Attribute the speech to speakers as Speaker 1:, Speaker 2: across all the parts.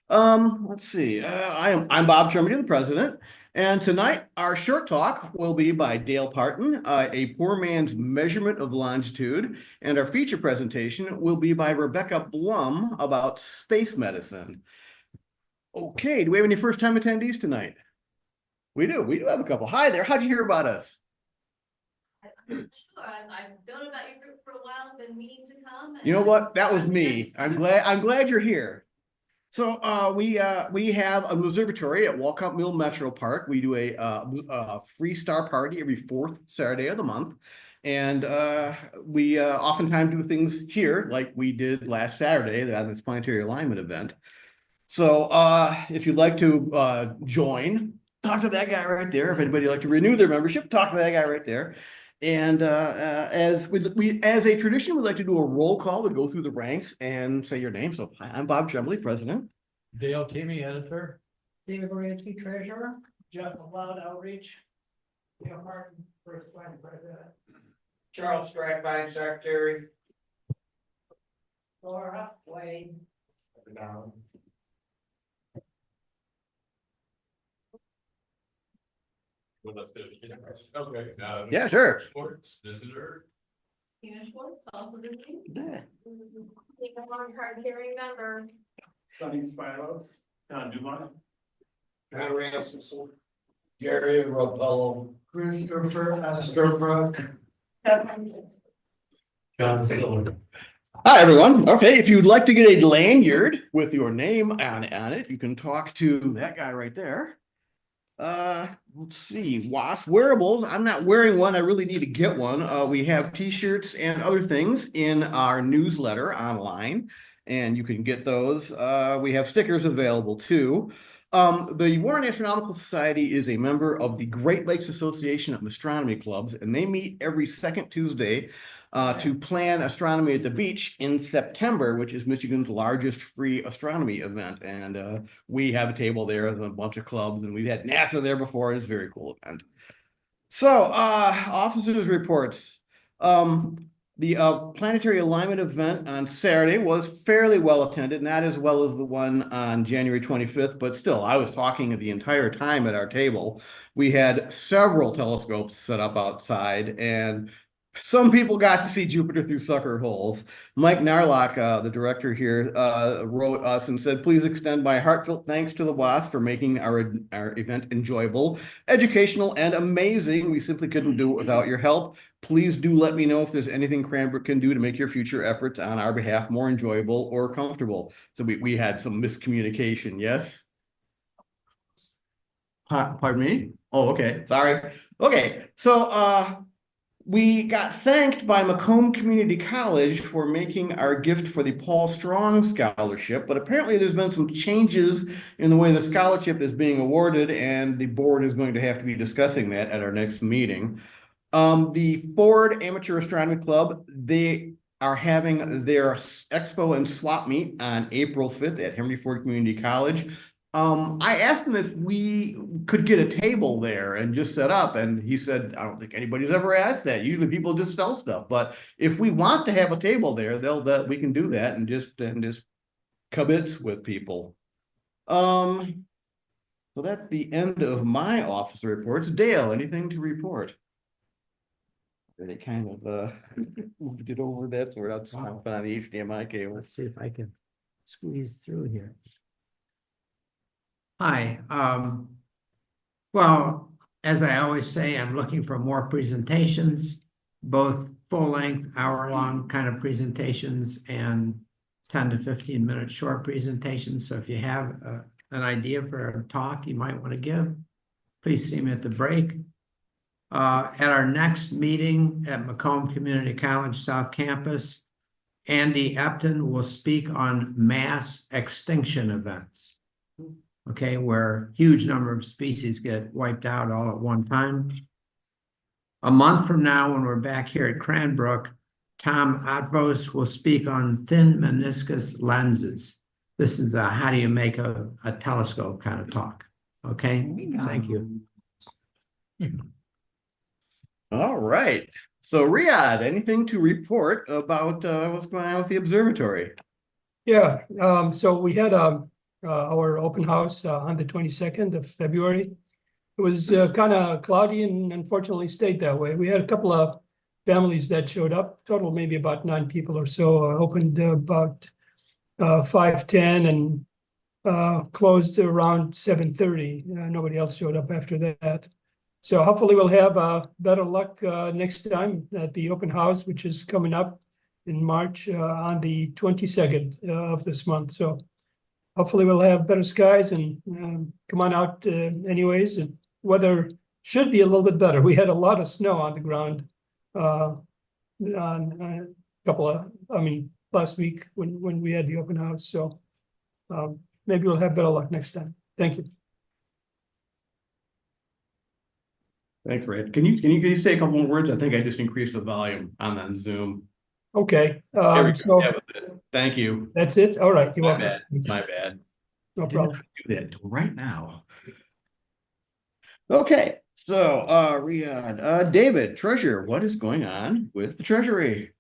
Speaker 1: Let's see. I'm Bob Tremedy, the president, and tonight our short talk will be by Dale Parton, A Poor Man's Measurement of Longitude, and our feature presentation will be by Rebecca Blum about space medicine. Okay, do we have any first-time attendees tonight? We do. We do have a couple. Hi there. How'd you hear about us?
Speaker 2: Sure. I've known about your group for a while, been meaning to come.
Speaker 1: You know what? That was me. I'm glad you're here. So we have an observatory at Walcott Mill Metro Park. We do a free star party every fourth Saturday of the month, and we oftentimes do things here like we did last Saturday at this planetary alignment event. So if you'd like to join, talk to that guy right there. If anybody would like to renew their membership, talk to that guy right there. And as as a tradition, we'd like to do a roll call. We'd go through the ranks and say your name. So hi, I'm Bob Tremblay, president.
Speaker 3: Dale Teamy, editor.
Speaker 4: David Baranski, treasurer.
Speaker 5: Jeff McLeod, outreach. Dale Martin, first line president.
Speaker 6: Charles Strackbine, secretary.
Speaker 4: Laura Wade.
Speaker 3: Well, let's do it. Okay.
Speaker 1: Yeah, sure.
Speaker 3: Sports visitor.
Speaker 2: Tina Schwartz, also visiting.
Speaker 1: Yeah.
Speaker 2: Take a long card carrying member.
Speaker 5: Sunny Spiros. Don Dumont.
Speaker 6: John Rasmussen. Gary Robello.
Speaker 5: Christopher Estabrook.
Speaker 3: John Silver.
Speaker 1: Hi, everyone. Okay, if you'd like to get a lanyard with your name on it, you can talk to that guy right there. Let's see, WASP wearables. I'm not wearing one. I really need to get one. We have t-shirts and other things in our newsletter online, and you can get those. We have stickers available too. The Warren Astronomical Society is a member of the Great Lakes Association of Astronomy Clubs, and they meet every second Tuesday to plan astronomy at the beach in September, which is Michigan's largest free astronomy event. And we have a table there with a bunch of clubs, and we've had NASA there before. It's a very cool event. So, officers' reports. The planetary alignment event on Saturday was fairly well attended, not as well as the one on January 25th, but still, I was talking the entire time at our table. We had several telescopes set up outside, and some people got to see Jupiter through sucker holes. Mike Narlock, the director here, wrote us and said, please extend my heartfelt thanks to the WASP for making our event enjoyable, educational, and amazing. We simply couldn't do it without your help. Please do let me know if there's anything Cranbrook can do to make your future efforts on our behalf more enjoyable or comfortable. So we had some miscommunication, yes? Pardon me? Oh, okay, sorry. Okay, so we got thanked by Macomb Community College for making our gift for the Paul Strong Scholarship, but apparently there's been some changes in the way the scholarship is being awarded, and the board is going to have to be discussing that at our next meeting. The Ford Amateur Astronomy Club, they are having their expo and swap meet on April 5th at Henry Ford Community College. I asked him if we could get a table there and just set up, and he said, I don't think anybody's ever asked that. Usually people just sell stuff, but if we want to have a table there, we can do that and just kibitz with people. So that's the end of my office reports. Dale, anything to report? They kind of moved it over that, so we're not stopping on the HDMI cable.
Speaker 4: Let's see if I can squeeze through here. Hi, well, as I always say, I'm looking for more presentations, both full-length, hour-long kind of presentations and 10 to 15-minute short presentations. So if you have an idea for a talk you might want to give, please see me at the break. At our next meeting at Macomb Community College South Campus, Andy Epton will speak on mass extinction events. Okay, where huge number of species get wiped out all at one time. A month from now, when we're back here at Cranbrook, Tom Atvos will speak on thin meniscus lenses. This is a how do you make a telescope kind of talk. Okay, thank you.
Speaker 1: All right. So Riyadh, anything to report about what's going on with the observatory?
Speaker 7: Yeah, so we had
Speaker 5: our open house on the 22nd of February. It was kind of cloudy and unfortunately stayed that way. We had a couple of families that showed up, total maybe about 9 people or so. Opened about 5:10 and closed around 7:30. Nobody else showed up after that. So hopefully we'll have better luck next time at the open house, which is coming up in March on the 22nd of this month. So hopefully we'll have better skies and come on out anyways. And weather should be a little bit better. We had a lot of snow on the ground on a couple of, last week when we had the open house. So maybe we'll have better luck next time. Thank you.
Speaker 1: Thanks, Ray. Can you say a couple more words? I think I just increased the volume on that Zoom.
Speaker 5: Okay.
Speaker 1: There we go.
Speaker 5: So
Speaker 1: That was it. Thank you.
Speaker 5: that's it. All right. You're
Speaker 1: My
Speaker 5: welcome.
Speaker 1: bad. My bad.
Speaker 5: No
Speaker 1: Didn't
Speaker 5: problem.
Speaker 1: do that until right now. Okay, so Riyadh, David, Treasurer, what is going on with the Treasury?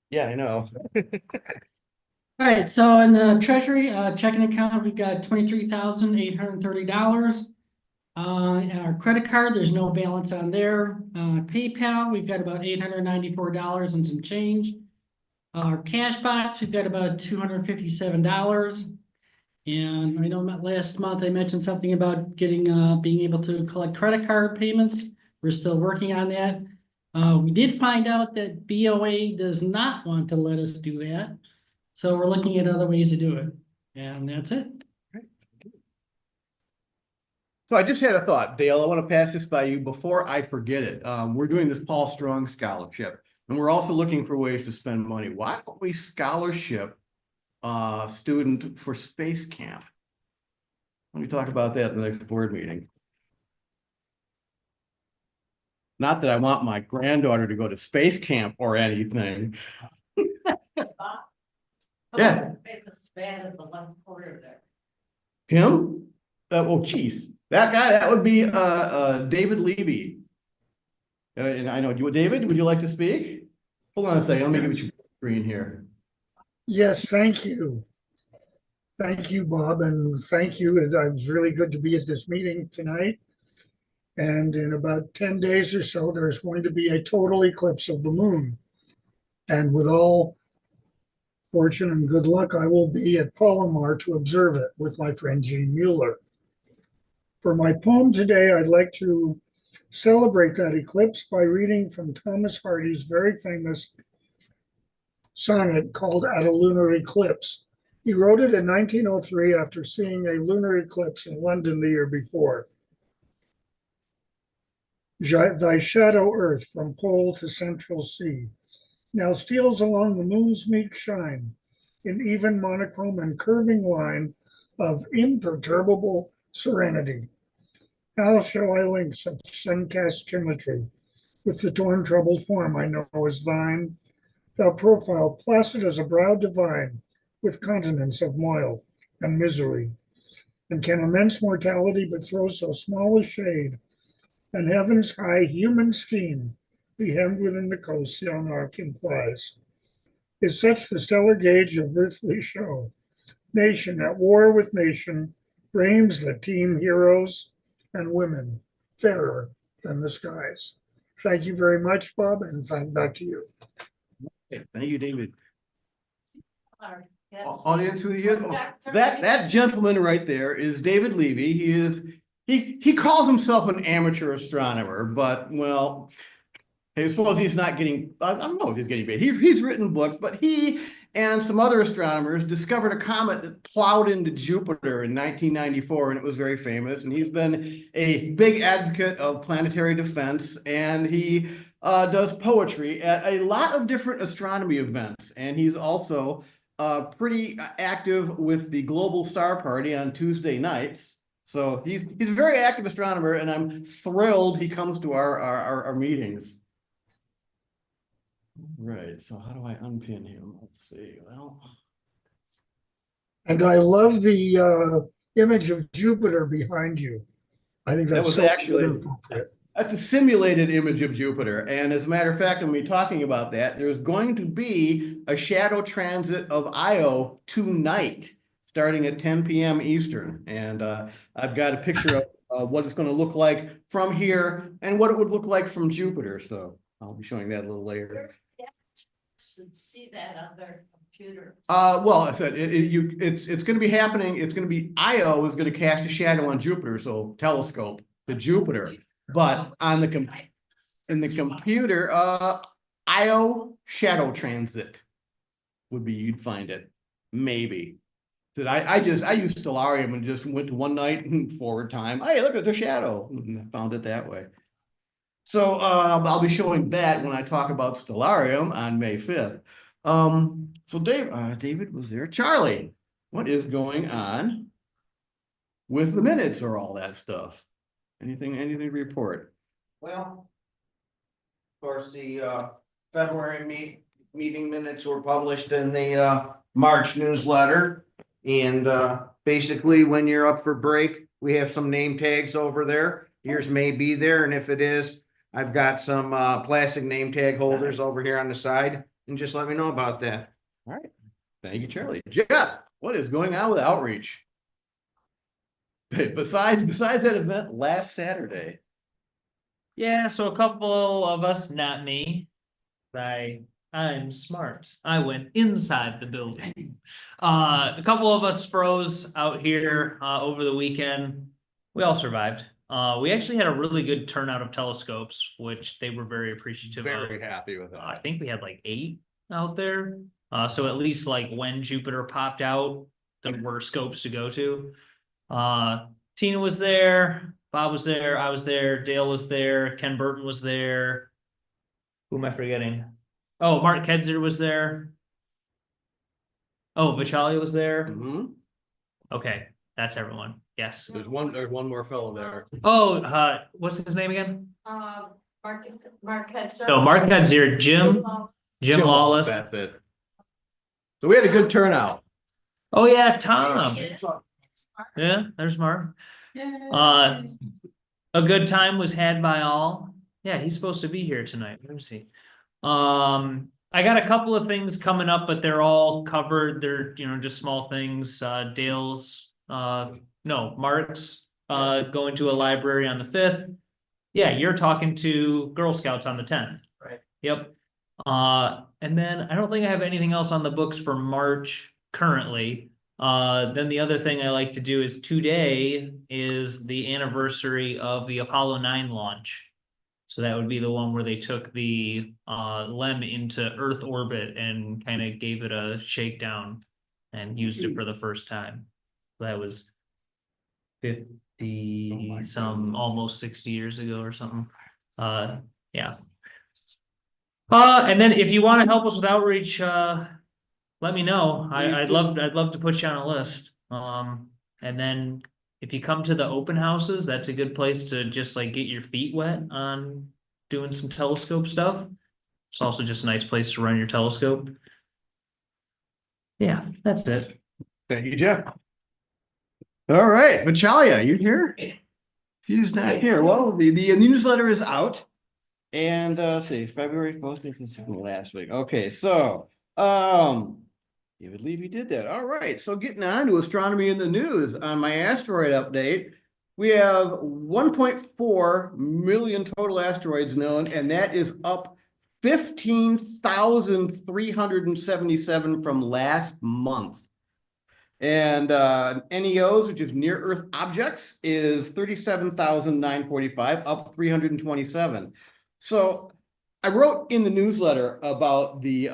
Speaker 1: Yeah, I know.
Speaker 7: All right, so in the treasury checking account, we've got $23,830. Our credit card, there's no balance on there. PayPal, we've got about $894 and some change. Our cash box, we've got about $257. And I know last month I mentioned something about getting being able to collect credit card payments. We're still working on that. We did find out that BOA does not want to let us do that. So we're looking at other ways to do it. And that's it.
Speaker 1: So I just had a thought, Dale. I want to pass this by you before I forget it. We're doing this Paul Strong scholarship, and we're also looking for ways to spend money. Why don't we scholarship a student for space camp? Let me talk about that in the next board meeting. Not that I want my granddaughter to go to space camp or anything. Yeah.
Speaker 2: It's as bad as the left quarter there.
Speaker 1: Him? Oh, geez. That guy, that would be David Levy. And I know, David, would you like to speak? Hold on a second, let me give you your screen here.
Speaker 8: Yes, thank you. Thank you, Bob, and thank you. It was really good to be at this meeting tonight. And in about 10 days or so, there's going to be a total eclipse of the moon. And with all fortune and good luck, I will be at Palomar to observe it with my friend Gene Mueller. For my poem today, I'd like to celebrate that eclipse by reading from Thomas Hardy's very famous sonnet called At a Lunar Eclipse. He wrote it in 1903 after seeing a lunar eclipse in London the year before. Thy shadow, earth, from pole to central sea, now steals along the moon's meek shine, in even monochrome and curving line of imperturbable serenity. How shall I link such sun-cast symmetry with the torn, troubled form I know is thine? Thou profile placid as a brow divine, with continents of moil and misery. And can immense mortality but throw so small a shade, and heaven's high human scheme be hemmed within the coast yon arc implies? Is such the stellar gauge of earthly show? Nation at war with nation, reigns the team heroes and women, fairer than the skies. Thank you very much, Bob, and back to you.
Speaker 1: Okay, thank you, David.
Speaker 2: All right, yes.
Speaker 1: Audience, who he is? Oh, that gentleman right there is David Levy. He calls himself an amateur astronomer, but well, I suppose he's not getting, I don't know if he's getting paid. He's written books, but he and some other astronomers discovered a comet that plowed into Jupiter in 1994, and it was very famous. And he's been a big advocate of planetary defense, and he does poetry at a lot of different astronomy events. And he's also pretty active with the Global Star Party on Tuesday nights. So he's a very active astronomer, and I'm thrilled he comes to our meetings. Right, so how do I unpin him? Let's see, well.
Speaker 8: And I love the image of Jupiter behind you. I think
Speaker 1: That
Speaker 8: that's
Speaker 1: was
Speaker 8: so
Speaker 1: actually,
Speaker 8: appropriate.
Speaker 1: That's a simulated image of Jupiter. And as a matter of fact, when we're talking about that, there's going to be a shadow transit of Io tonight, starting at 10 p.m. Eastern. And I've got a picture of what it's going to look like from here and what it would look like from Jupiter. So I'll be showing that a little later.
Speaker 2: Should see that on their computer.
Speaker 1: Well, I said it's going to be happening. It's going to be Io is going to cast a shadow on Jupiter, so telescope to Jupiter. But on the in the computer, Io shadow transit would be, you'd find it, maybe. That I used Stellarium and just went to one night and forward time. Hey, look at the shadow, and I found it that way. So I'll be showing that when I talk about Stellarium on May 5th. So David was there. Charlie, what is going on with the minutes or all that stuff? Anything to report?
Speaker 6: Well, of course, the February meeting minutes were published in the March newsletter. And basically, when you're up for break, we have some name tags over there. Yours may be there, and if it is, I've got some plastic name tag holders over here on the side, and just let me know about that.
Speaker 1: All right. Thank you, Charlie. Jeff, what is going on with outreach? Besides that event last Saturday.
Speaker 9: Yeah, so a couple of us, not me, I'm smart. I went inside the building. A couple of us froze out here over the weekend. We all survived. We actually had a really good turnout of telescopes, which they were very appreciative of.
Speaker 1: Very happy with that.
Speaker 9: I think we had like 8 out there. So at least like when Jupiter popped out, there were scopes to go to. Tina was there, Bob was there, I was there, Dale was there, Ken Burton was there. Who am I forgetting? Oh, Mark Kedzer was there. Oh, Vichalia was there.
Speaker 1: Mm-hmm.
Speaker 9: Okay, that's everyone. Yes.
Speaker 1: There's one more fellow there.
Speaker 9: Oh, what's his name again?
Speaker 2: Mark Hedser.
Speaker 9: No, Mark Kedzer, Jim Lawless.
Speaker 1: That's it. So we had a good turnout.
Speaker 9: Oh yeah, Tom. Yeah, there's Mark. A good time was had by all. Yeah, he's supposed to be here tonight. Let me see. I got a couple of things coming up, but they're all covered. They're, just small things. Dale's, Mark's, going to a library on the 5th. Yeah, you're talking to Girl Scouts on the 10th.
Speaker 6: Right.
Speaker 9: Yep. And then I don't think I have anything else on the books for March currently. Then the other thing I like to do is today is the anniversary of the Apollo 9 launch. So that would be the one where they took the LEM into Earth orbit and kind of gave it a shakedown and used it for the first time. So that was 50 almost 60 years ago or something. Yeah. And then if you want to help us with outreach, let me know. I'd love to put you on a list. And then if you come to the open houses, that's a good place to just like get your feet wet on doing some telescope stuff. It's also just a nice place to run your telescope. Yeah, that's it.
Speaker 1: Thank you, Jeff. All right, Vichalia, you here? She's not here. Well, the newsletter is out. And let's see, February posting from last week. Okay, so David Levy did that. All right, so getting on to astronomy in the news on my asteroid update, we have 1.4 million total asteroids known, and that is up 15,377 from last month. And NEOs, which is near Earth objects, is 37,945, up 327. So I wrote in the newsletter about the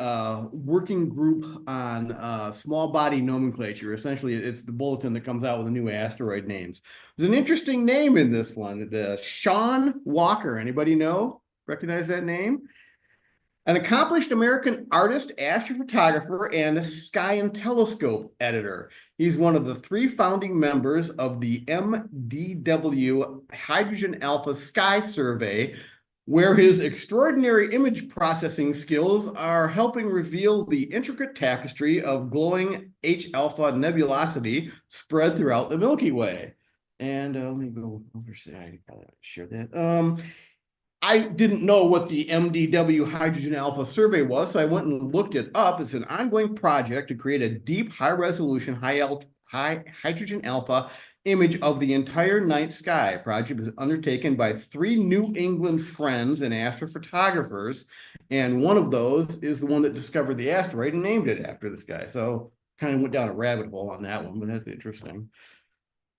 Speaker 1: working group on small body nomenclature. Essentially, it's the bulletin that comes out with the new asteroid names. There's an interesting name in this one, the Sean Walker. Anybody know? Recognize that name? An accomplished American artist, astrophotographer, and sky and telescope editor. He's one of the 3 founding members of the MDW Hydrogen Alpha Sky Survey, where his extraordinary image processing skills are helping reveal the intricate tapestry of glowing H-alpha nebulosity spread throughout the Milky Way. And let me go over, I gotta share that. I didn't know what the MDW hydrogen alpha survey was, so I went and looked it up. It's an ongoing project to create a deep, high-resolution, high hydrogen alpha image of the entire night sky. Project is undertaken by 3 New England friends and astrophotographers, and one of those is the one that discovered the asteroid and named it after this guy. So kind of went down a rabbit hole on that one, but that's interesting.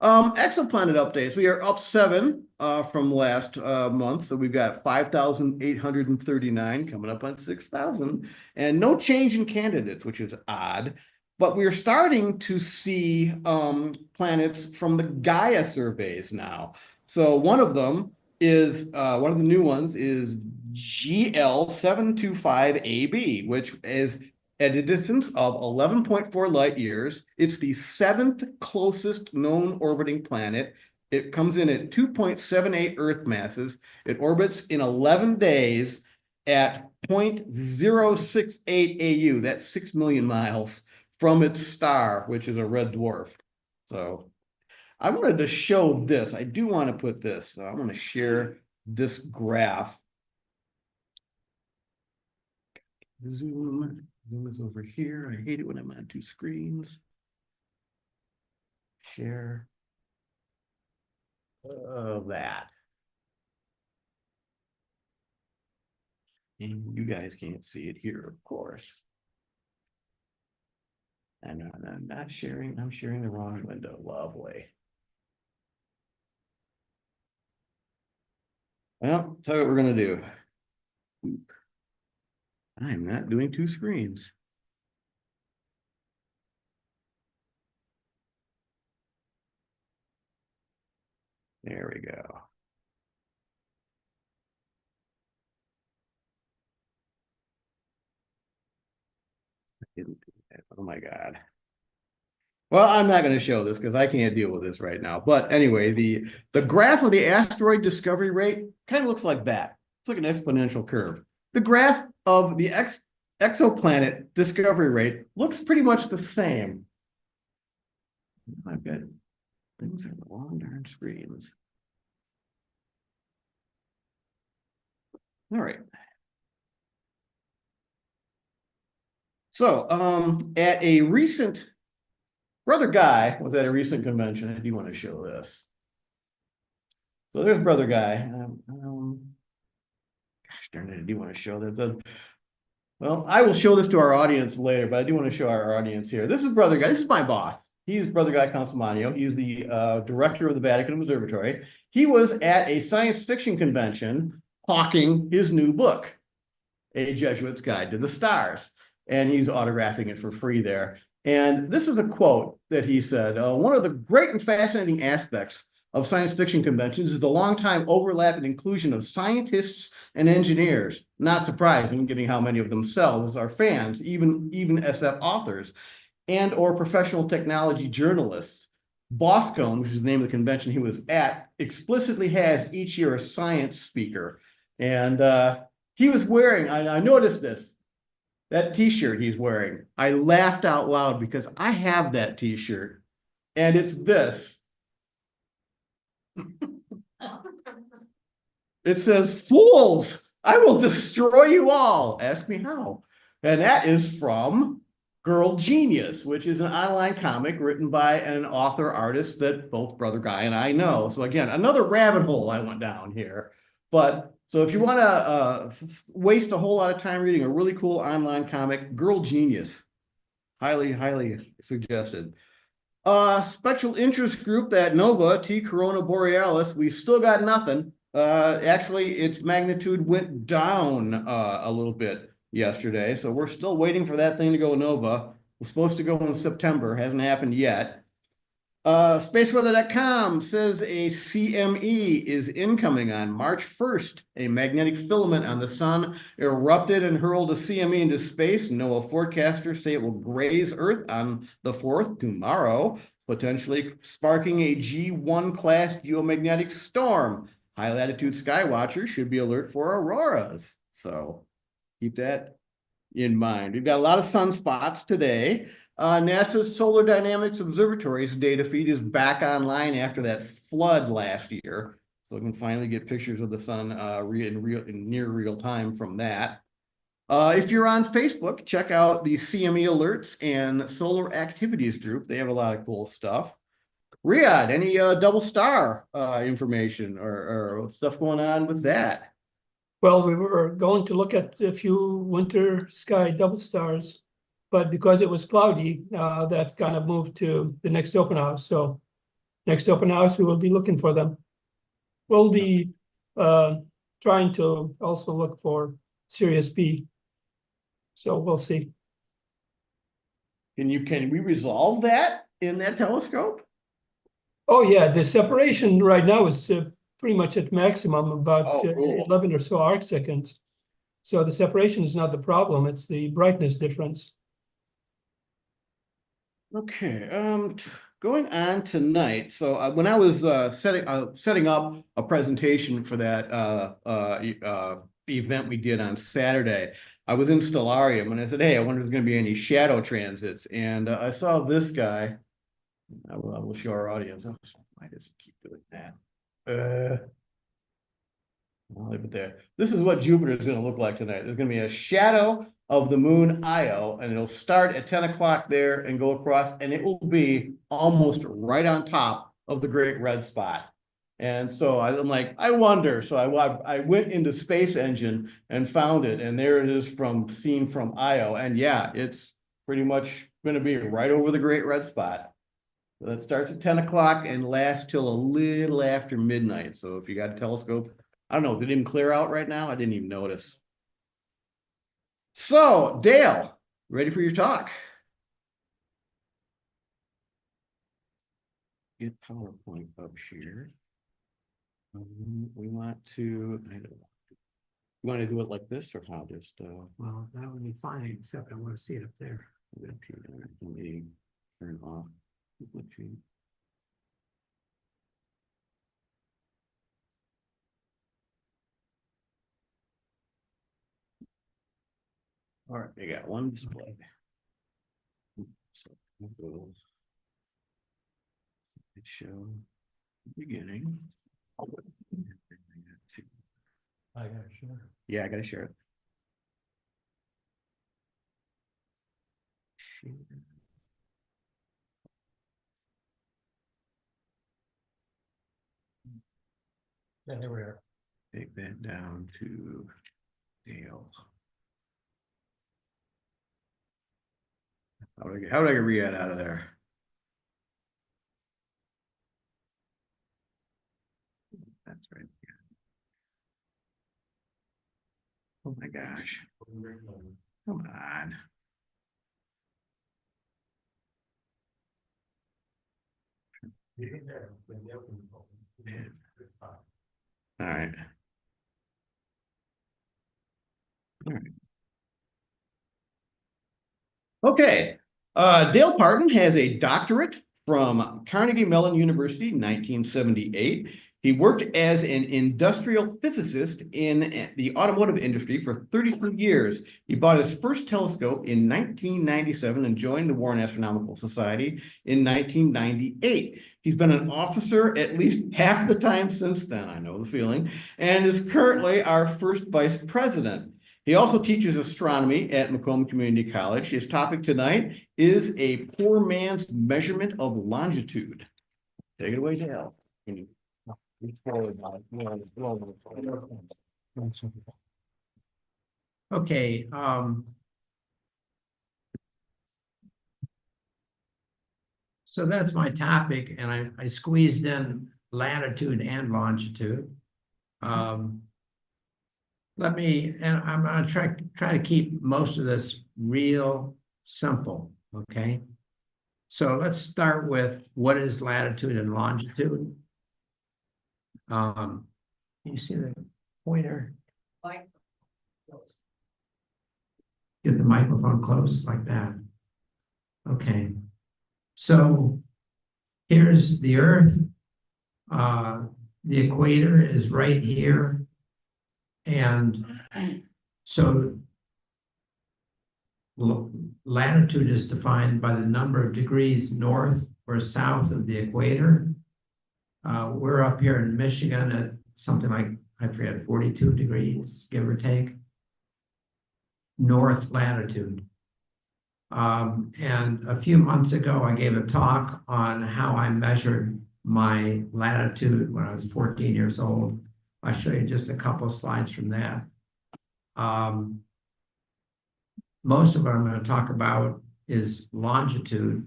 Speaker 1: Exoplanet updates. We are up 7 from last month. So we've got 5,839 coming up on 6,000 and no change in candidates, which is odd. But we're starting to see planets from the Gaia surveys now. So one of them is one of the new ones is GL725AB, which is at a distance of 11.4 light years. It's the 7th closest known orbiting planet. It comes in at 2.78 Earth masses. It orbits in 11 days at 0.068 AU. That's 6 million miles from its star, which is a red dwarf. So I wanted to show this. I do want to put this. So I'm going to share this graph. Zoom is over here. I hate it when I'm on 2 screens. Share. That. And you guys can't see it here, of course. And I'm not sharing. I'm sharing the wrong window. Lovely. Well, tell you what we're going to do. I'm not doing 2 screens. There we go. I didn't do that. Oh my God. Well, I'm not going to show this because I can't deal with this right now. But anyway, the graph of the asteroid discovery rate kind of looks like that. It's like an exponential curve. The graph of the exoplanet discovery rate looks pretty much the same. I've got things on the wrong darn screens. All right. So at a recent, Brother Guy was at a recent convention. I do want to show this. So there's Brother Guy. Gosh darn it, I do want to show that. Well, I will show this to our audience later, but I do want to show our audience here. This is Brother Guy. This is my boss. He's Brother Guy Consolmagno. He's the director of the Vatican Observatory. He was at a science fiction convention hawking his new book, A Jesuit's Guide to the Stars. And he's autographing it for free there. And this is a quote that he said, one of the great and fascinating aspects of science fiction conventions is the long time overlap and inclusion of scientists and engineers. Not surprising, given how many of themselves are fans, even SF authors, and or professional technology journalists. Boscone, which is the name of the convention he was at, explicitly has each year a science speaker. And he was wearing, I noticed this, that t-shirt he's wearing. I laughed out loud because I have that t-shirt and it's this. It says, "Fools, I will destroy you all. Ask me how." And that is from Girl Genius, which is an online comic written by an author artist that both Brother Guy and I know. So again, another rabbit hole I went down here. But so if you want to waste a whole lot of time reading a really cool online comic, Girl Genius, highly, highly suggested. Special interest group, that Nova, T Corona Borealis, we still got nothing. Actually, its magnitude went down a little bit yesterday, so we're still waiting for that thing to go Nova. It's supposed to go in September, hasn't happened yet. Spaceweather.com says a CME is incoming on March 1st. A magnetic filament on the sun erupted and hurled a CME into space. NOAA forecasters say it will graze Earth on the 4th, tomorrow, potentially sparking a G1 class geomagnetic storm. High latitude sky watchers should be alert for auroras. So keep that in mind. We've got a lot of sunspots today. NASA's Solar Dynamics Observatory's data feed is back online after that flood last year. So we can finally get pictures of the sun in near real time from that. If you're on Facebook, check out the CME alerts and solar activities group. They have a lot of cool stuff. Riyadh, any double star information or stuff going on with that?
Speaker 5: Well, we were going to look at a few winter sky double stars, but because it was cloudy, that's kind of moved to the next open house. So next open house, we will be looking for them. We'll be trying to also look for Sirius B. So we'll see.
Speaker 1: Can we resolve that in that telescope?
Speaker 5: Oh, yeah, the separation right now is pretty much at maximum, about
Speaker 1: Oh, cool.
Speaker 5: 11 or so arc seconds. So the separation is not the problem, it's the brightness difference.
Speaker 1: Okay, going on tonight. So when I was setting up a presentation for that event we did on Saturday, I was in Stellarium and I said, hey, I wonder if there's going to be any shadow transits. And I saw this guy. I will show our audience. Oh, why does it keep doing that? I'll leave it there. This is what Jupiter is going to look like tonight. There's going to be a shadow of the moon Io, and it'll start at 10 o'clock there and go across, and it will be almost right on top of the great red spot. And so I'm like, I wonder. So I went into Space Engine and found it, and there it is seen from Io. And yeah, it's pretty much going to be right over the great red spot. So it starts at 10 o'clock and lasts till a little after midnight. So if you got a telescope, I don't know, did it even clear out right now? I didn't even notice. So, Dale, ready for your talk? Get PowerPoint up here. We want to, I don't know. You want to do it like this or how? Just
Speaker 4: Well, that would be fine, except I want to see it up there.
Speaker 1: let me turn off. All right, they got one display. So it show beginning.
Speaker 3: I got sure.
Speaker 1: Yeah, I gotta share it.
Speaker 3: Yeah, here we are.
Speaker 1: Take that down to Dale. How would I get Riyadh out of there? That's right. Oh my gosh. Come on. All right. All right. Okay. Dale Parton has a doctorate from Carnegie Mellon University in 1978. He worked as an industrial physicist in the automotive industry for 33 years. He bought his first telescope in 1997 and joined the Warren Astronomical Society in 1998. He's been an officer at least half the time since then, I know the feeling, and is currently our first vice president. He also teaches astronomy at Macomb Community College. His topic tonight is a poor man's measurement of longitude. Take it away, Dale.
Speaker 4: Okay, so that's my topic, and I squeezed in latitude and longitude. Let me, and I'm gonna try to keep most of this real simple, okay? So let's start with what is latitude and longitude. You see the pointer? Get the microphone close like that. Okay. So here's the Earth. The equator is right here. And so latitude is defined by the number of degrees north or south of the equator. We're up here in Michigan something like, I forget, 42 degrees, give or take, north latitude. And a few months ago, I gave a talk on how I measured my latitude when I was 14 years old. I'll show you just a couple of slides from that. Most of what I'm going to talk about is longitude.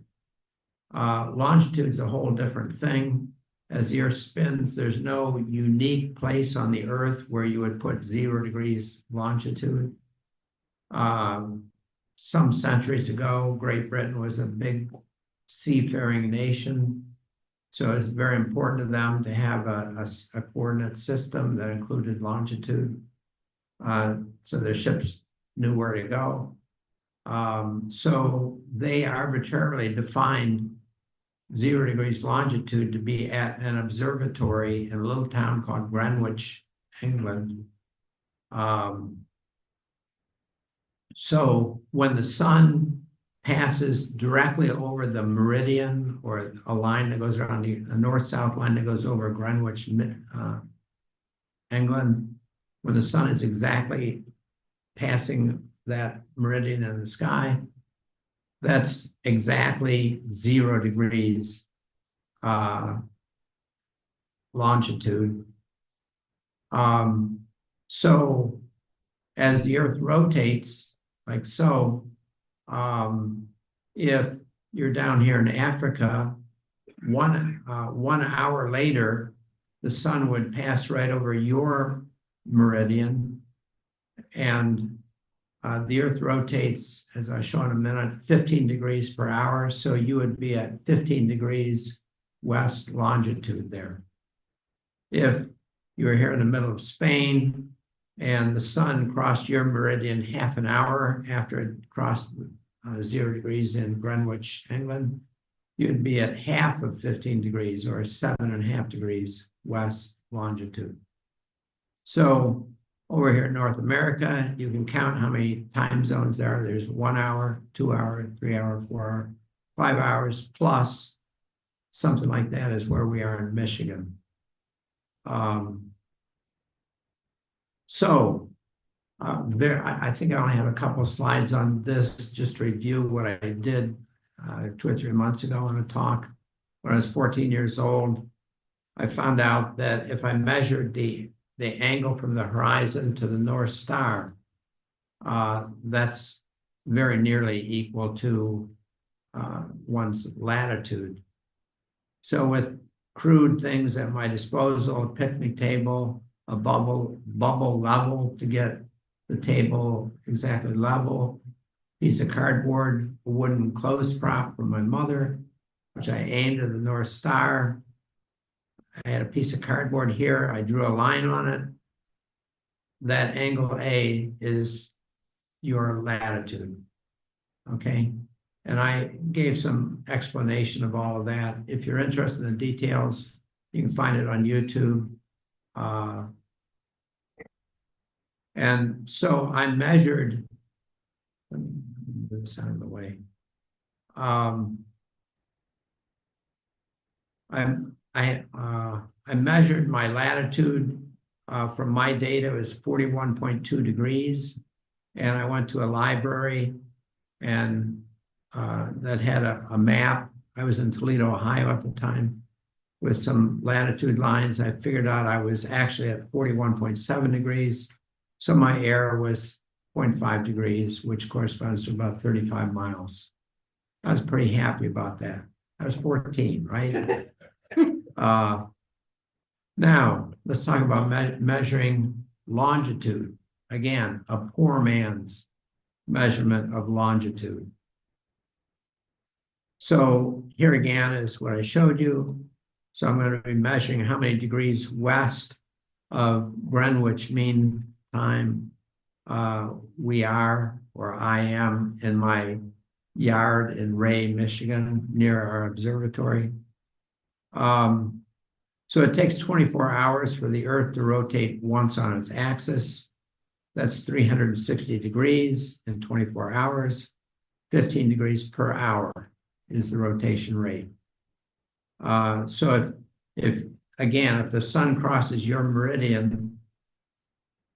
Speaker 4: Longitude is a whole different thing. As the Earth spins, there's no unique place on the Earth where you would put 0 degrees longitude. Some centuries ago, Great Britain was a big seafaring nation. So it's very important to them to have a coordinate system that included longitude. So their ships knew where to go. So they arbitrarily defined 0 degrees longitude to be at an observatory in a little town called Greenwich, England. So when the sun passes directly over the meridian, or a line that goes around a north-south line that goes over Greenwich, England, when the sun is exactly passing that meridian in the sky, that's exactly 0 degrees longitude. So as the Earth rotates, like so, if you're down here in Africa, one hour later, the sun would pass right over your meridian, and the Earth rotates, as I'll show in a minute, 15 degrees per hour. So you would be at 15 degrees west longitude there. If you were here in the middle of Spain and the sun crossed your meridian half an hour after it crossed 0 degrees in Greenwich, England, you'd be at half of 15 degrees, or 7.5 degrees west longitude. So over here in North America, you can count how many time zones there are. There's 1 hour, 2 hour, 3 hour, 4 hour, 5 hours, plus something like that is where we are in Michigan. I think I only have a couple of slides on this, just to review what I did 2 or 3 months ago on a talk. When I was 14 years old, I found out that if I measured the angle from the horizon to the North Star, that's very nearly equal to one's latitude. So with crude things at my disposal, a picnic table, a bubble level to get the table exactly level, piece of cardboard, a wooden clothes prop from my mother, which I aimed at the North Star. I had a piece of cardboard here. I drew a line on it. That angle A is your latitude, okay? And I gave some explanation of all of that. If you're interested in the details, you can find it on YouTube. And so I measured, let me move this out of the way. I measured my latitude from my data. It was 41.2 degrees. And I went to a library and that had a map. I was in Toledo, Ohio at the time, with some latitude lines. I figured out I was actually at 41.7 degrees. So my error was 0.5 degrees, which corresponds to about 35 miles. I was pretty happy about that. I was 14, right? Now, let's talk about measuring longitude. Again, a poor man's measurement of longitude. So here again is what I showed you. So I'm going to be measuring how many degrees west of Greenwich Mean Time we are, or I am, in my yard in Ray, Michigan, near our observatory. So it takes 24 hours for the Earth to rotate once on its axis. That's 360 degrees in 24 hours. 15 degrees per hour is the rotation rate. So if again, if the sun crosses your meridian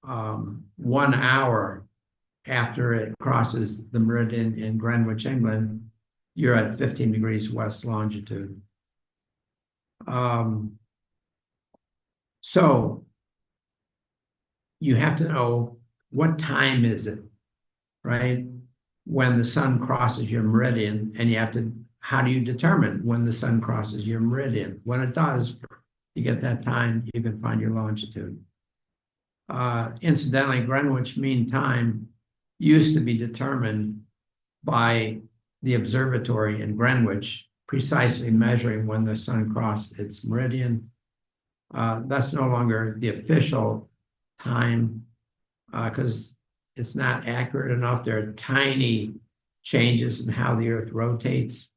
Speaker 4: 1 hour after it crosses the meridian in Greenwich, England, you're at 15 degrees west longitude. So you have to know what time is it, right? When the sun crosses your meridian, and you have to, how do you determine when the sun crosses your meridian? When it does, you get that time, you can find your longitude. Incidentally, Greenwich Mean Time used to be determined by the observatory in Greenwich, precisely measuring when the sun crossed its meridian. That's no longer the official time because it's not accurate enough. There are tiny changes in how the Earth rotates.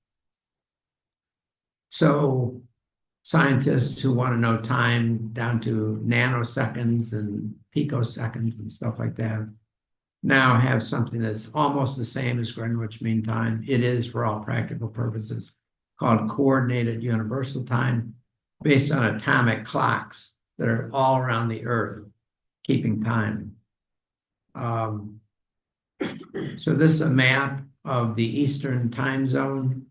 Speaker 4: So scientists who want to know time down to nanoseconds and picoseconds and stuff like that now have something that's almost the same as Greenwich Mean Time. It is, for all practical purposes, called Coordinated Universal Time, based on atomic clocks that are all around the Earth, keeping time. So this is a map of the Eastern time zone.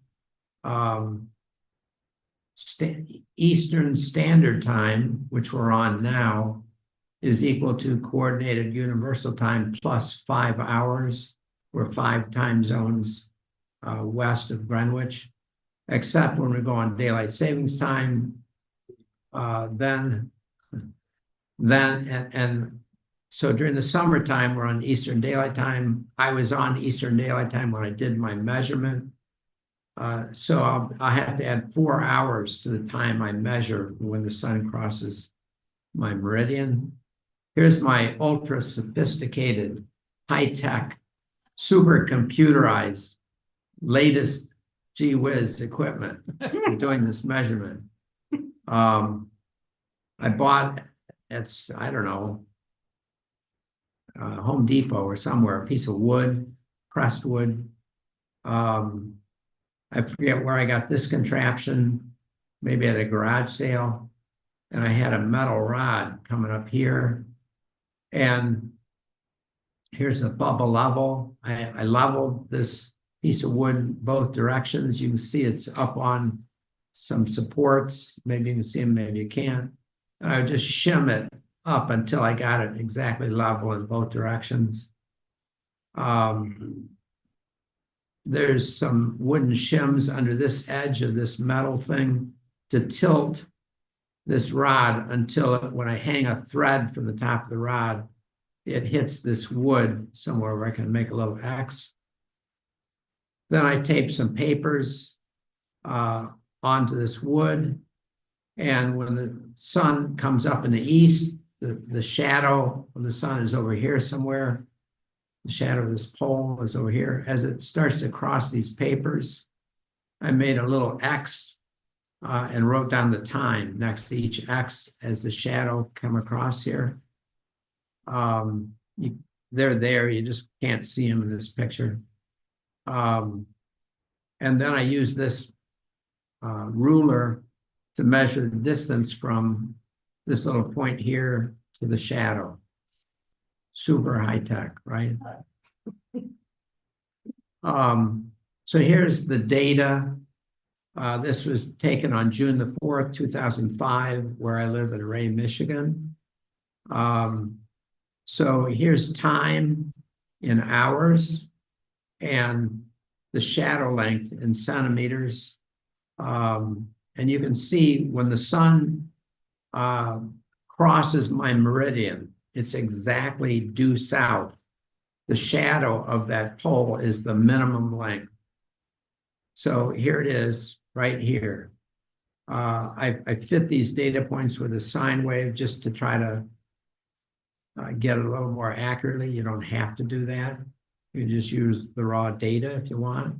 Speaker 4: Eastern Standard Time, which we're on now, is equal to Coordinated Universal Time plus 5 hours. We're 5 time zones west of Greenwich, except when we go on daylight savings time, so during the summertime, we're on Eastern Daylight Time. I was on Eastern Daylight Time when I did my measurement. So I'll have to add 4 hours to the time I measure when the sun crosses my meridian. Here's my ultra sophisticated, high-tech, super computerized, latest gee whiz equipment for doing this measurement. I bought I don't know, Home Depot or somewhere, a piece of wood, pressed wood. I forget where I got this contraption, maybe at a garage sale. And I had a metal rod coming up here. And here's a bubble level. I leveled this piece of wood both directions. You can see it's up on some supports. Maybe you can see them, maybe you can't. And I would just shim it up until I got it exactly level in both directions. There's some wooden shims under this edge of this metal thing to tilt this rod until when I hang a thread from the top of the rod, it hits this wood somewhere where I can make a little X. Then I tape some papers onto this wood. And when the sun comes up in the east, the shadow of the sun is over here somewhere. The shadow of this pole is over here. As it starts to cross these papers, I made a little X and wrote down the time next to each X as the shadow come across here. They're there, you just can't see them in this picture. And then I use this ruler to measure the distance from this little point here to the shadow. Super high tech, right? So here's the data. This was taken on June the 4th, 2005, where I live in Ray, Michigan. So here's time in hours and the shadow length in centimeters. And you can see when the sun crosses my meridian, it's exactly due south. The shadow of that pole is the minimum length. So here it is, right here. I fit these data points with a sine wave just to try to get it a little more accurately. You don't have to do that. You can just use the raw data if you want.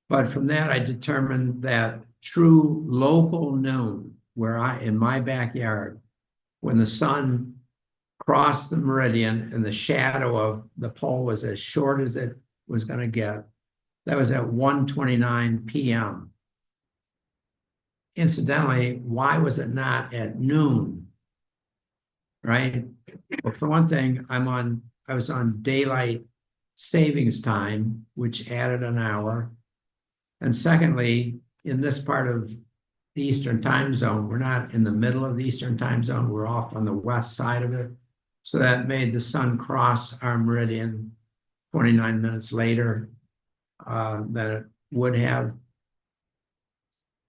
Speaker 4: But from that, I determined that true local noon, where in my backyard, when the sun crossed the meridian and the shadow of the pole was as short as it was going to get, that was at 1:29 p.m. incidentally, why was it not at noon? Right? Well, for one thing, I was on daylight savings time, which added an hour. And secondly, in this part of the Eastern time zone, we're not in the middle of the Eastern time zone, we're off on the west side of it. So that made the sun cross our meridian 29 minutes later than it would have.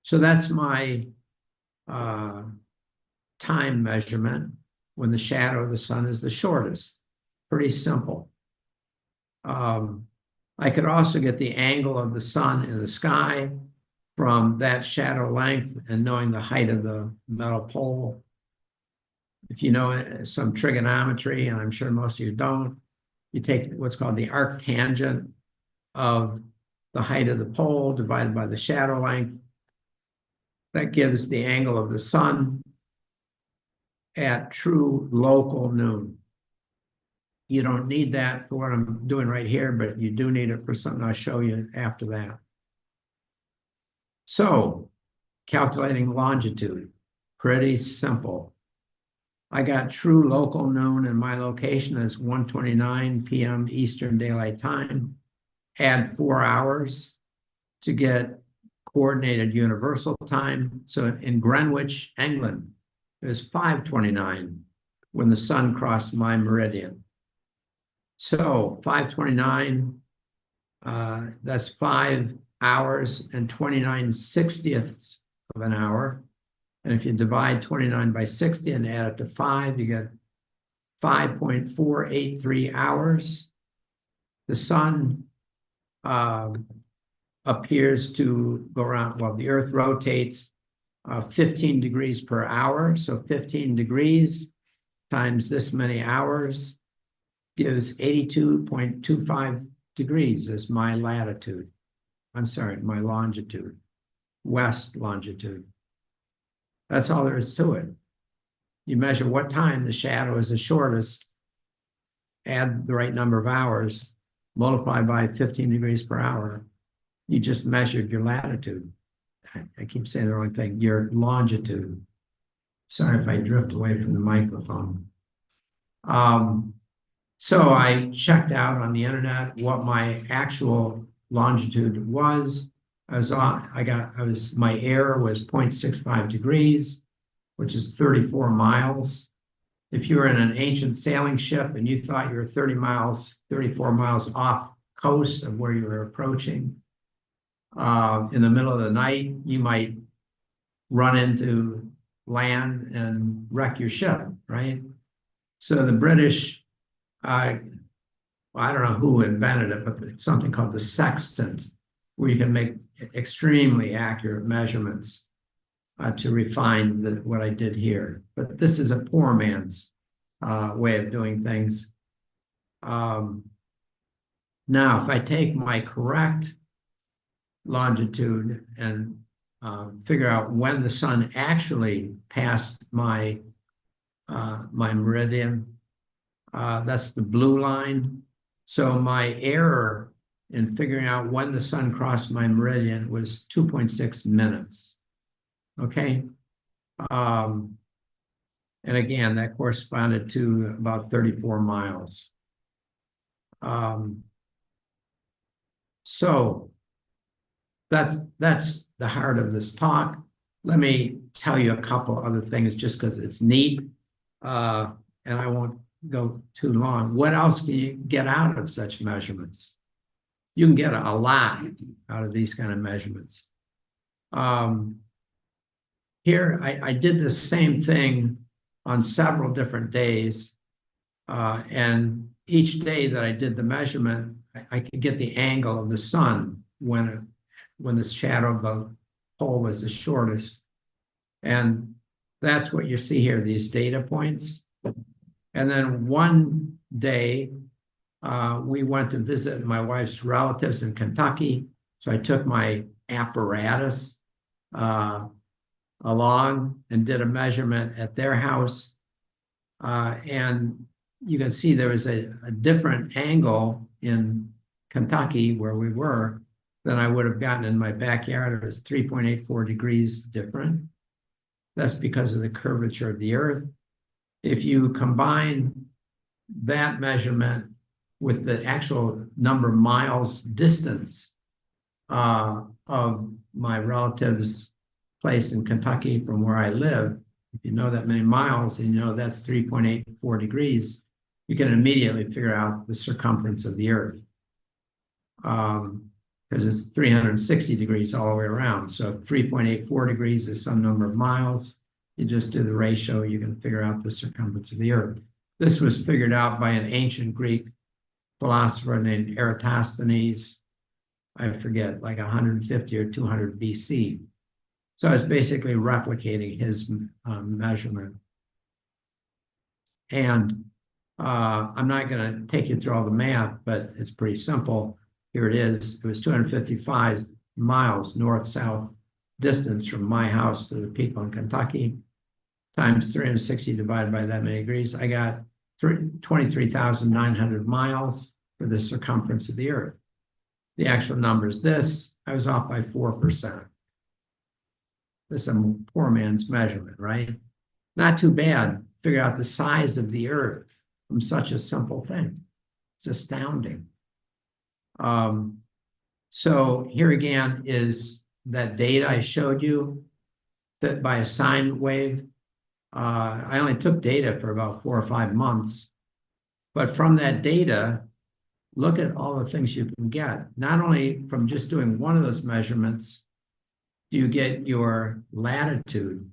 Speaker 4: So that's my time measurement when the shadow of the sun is the shortest. Pretty simple. I could also get the angle of the sun in the sky from that shadow length and knowing the height of the metal pole. If you know some trigonometry, and I'm sure most of you don't, you take what's called the arctangent of the height of the pole divided by the shadow length. That gives the angle of the sun at true local noon. You don't need that for what I'm doing right here, but you do need it for something I'll show you after that. So, calculating longitude, pretty simple. I got true local noon, and my location is 1:29 p.m. Eastern Daylight Time. Add 4 hours to get coordinated universal time. So in Greenwich, England, it was 5:29 when the sun crossed my meridian. So 5:29, that's 5 hours and 29/60ths of an hour. And if you divide 29 by 60 and add it to 5, you get 5.483 hours. The sun appears to go around, well, the Earth rotates 15 degrees per hour. So 15 degrees times this many hours gives 82.25 degrees is my latitude. I'm sorry, my longitude, west longitude. That's all there is to it. You measure what time the shadow is the shortest, add the right number of hours, multiply by 15 degrees per hour. You just measured your latitude. I keep saying the wrong thing, your longitude. Sorry if I drift away from the microphone. So I checked out on the internet what my actual longitude was. My error was 0.65 degrees, which is 34 miles. If you were in an ancient sailing ship and you thought you were 34 miles off coast of where you were approaching, in the middle of the night, you might run into land and wreck your ship, right? So the British, I don't know who invented it, but it's something called the sextant, where you can make extremely accurate measurements to refine what I did here. But this is a poor man's way of doing things. Now, if I take my correct longitude and figure out when the sun actually passed my meridian, that's the blue line. So my error in figuring out when the sun crossed my meridian was 2.6 minutes. Okay. And again, that corresponded to about 34 miles. So that's the heart of this talk. Let me tell you a couple other things just because it's neat, and I won't go too long. What else can you get out of such measurements? You can get a lot out of these kind of measurements. Here, I did the same thing on several different days, and each day that I did the measurement, I could get the angle of the sun when the shadow of the pole was the shortest. And that's what you see here, these data points. And then one day, we went to visit my wife's relatives in Kentucky. So I took my apparatus along and did a measurement at their house. And you can see there was a different angle in Kentucky where we were than I would have gotten in my backyard. It was 3.84 degrees different. That's because of the curvature of the Earth. If you combine that measurement with the actual number of miles distance of my relative's place in Kentucky from where I live, if you know that many miles and you know that's 3.84 degrees, you can immediately figure out the circumference of the Earth. Because it's 360 degrees all the way around. So if 3.84 degrees is some number of miles, you just do the ratio, you can figure out the circumference of the Earth. This was figured out by an ancient Greek philosopher named Eratosthenes, I forget, like 150 or 200 BC. So it's basically replicating his measurement. And I'm not going to take you through all the math, but it's pretty simple. Here it is. It was 255 miles north-south distance from my house to the people in Kentucky, times 360 divided by that many degrees. I got 23,900 miles for the circumference of the Earth. The actual number is this. I was off by 4%. This is a poor man's measurement, right? Not too bad. Figure out the size of the Earth from such a simple thing. It's astounding. So here again is that data I showed you that by a sine wave. I only took data for about 4 or 5 months, but from that data, look at all the things you can get. Not only from just doing one of those measurements, do you get your latitude,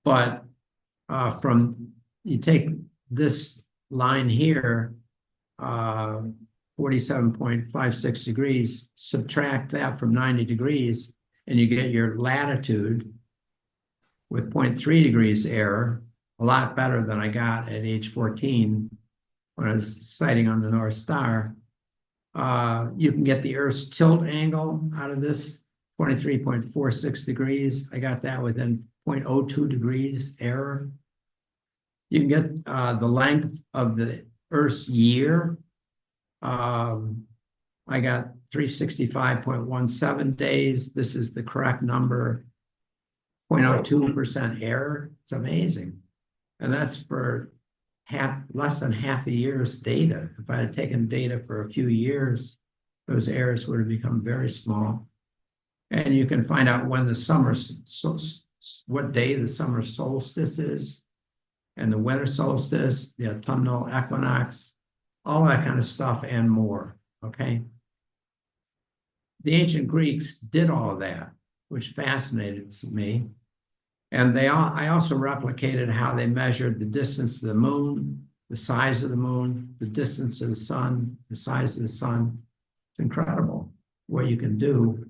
Speaker 4: but from, you take this line here, 47.56 degrees, subtract that from 90 degrees, and you get your latitude with 0.3 degrees error, a lot better than I got at age 14 when I was sighting on the North Star. You can get the Earth's tilt angle out of this, 23.46 degrees. I got that within 0.02 degrees error. You can get the length of the Earth's year. I got 365.17 days. This is the correct number, 0.02% error. It's amazing. And that's for less than half a year's data. If I had taken data for a few years, those errors would have become very small. And you can find out when the summer, what day the summer solstice is, and the winter solstice, the autumnal equinox, all that kind of stuff and more, okay? The ancient Greeks did all of that, which fascinated me. And I also replicated how they measured the distance to the moon, the size of the moon, the distance to the sun, the size of the sun. It's incredible what you can do.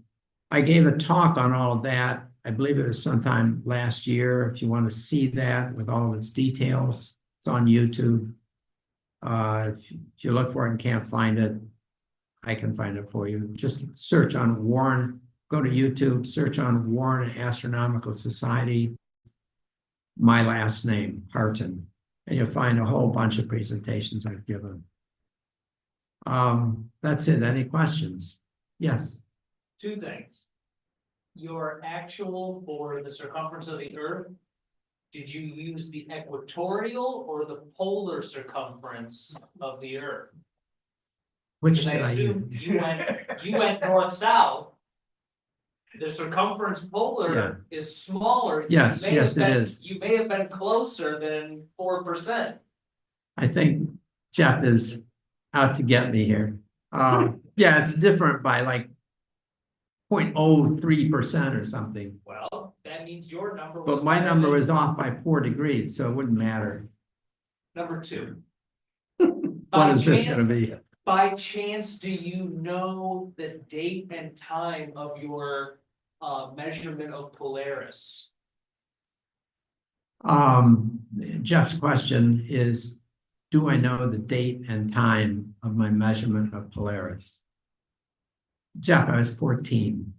Speaker 4: I gave a talk on all of that. I believe it was sometime last year. If you want to see that with all of its details, it's on YouTube. If you look for it and can't find it, I can find it for you. Just search on Warren, go to YouTube, search on Warren Astronomical Society, my last name, Harton, and you'll find a whole bunch of presentations I've given. That's it. Any questions? Yes.
Speaker 9: 2 things. Your actual for the circumference of the Earth, did you use the equatorial or the polar circumference of the Earth?
Speaker 4: Which
Speaker 9: Because I
Speaker 4: did I
Speaker 9: assume
Speaker 4: use?
Speaker 9: you went north-south. The circumference polar is smaller.
Speaker 4: Yes, yes, it is.
Speaker 9: You may have been closer than 4%.
Speaker 4: I think Jeff is out to get me here. Yeah, it's different by like 0.03% or something.
Speaker 9: Well, that means your number was.
Speaker 4: But my
Speaker 9: higher
Speaker 4: number
Speaker 9: than-
Speaker 4: was off by 4 degrees, so it wouldn't matter.
Speaker 9: Number 2.
Speaker 4: What is this going to be?
Speaker 9: By chance, do you know the date and time of your measurement of Polaris?
Speaker 4: Jeff's question is, do I know the date and time of my measurement of Polaris? Jeff, I was 14.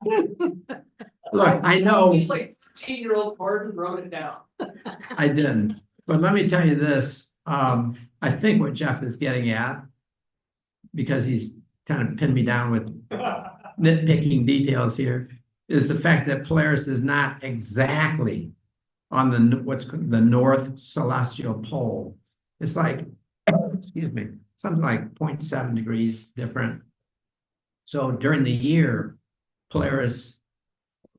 Speaker 4: Look, I know.
Speaker 9: Like 14-year-old Gordon wrote it down.
Speaker 4: I didn't, but let me tell you this. I think what Jeff is getting at, because he's kind of pinned me down with nitpicking details here, is the fact that Polaris is not exactly on what's the north celestial pole. It's like, excuse me, something like 0.7 degrees different. So during the year, Polaris,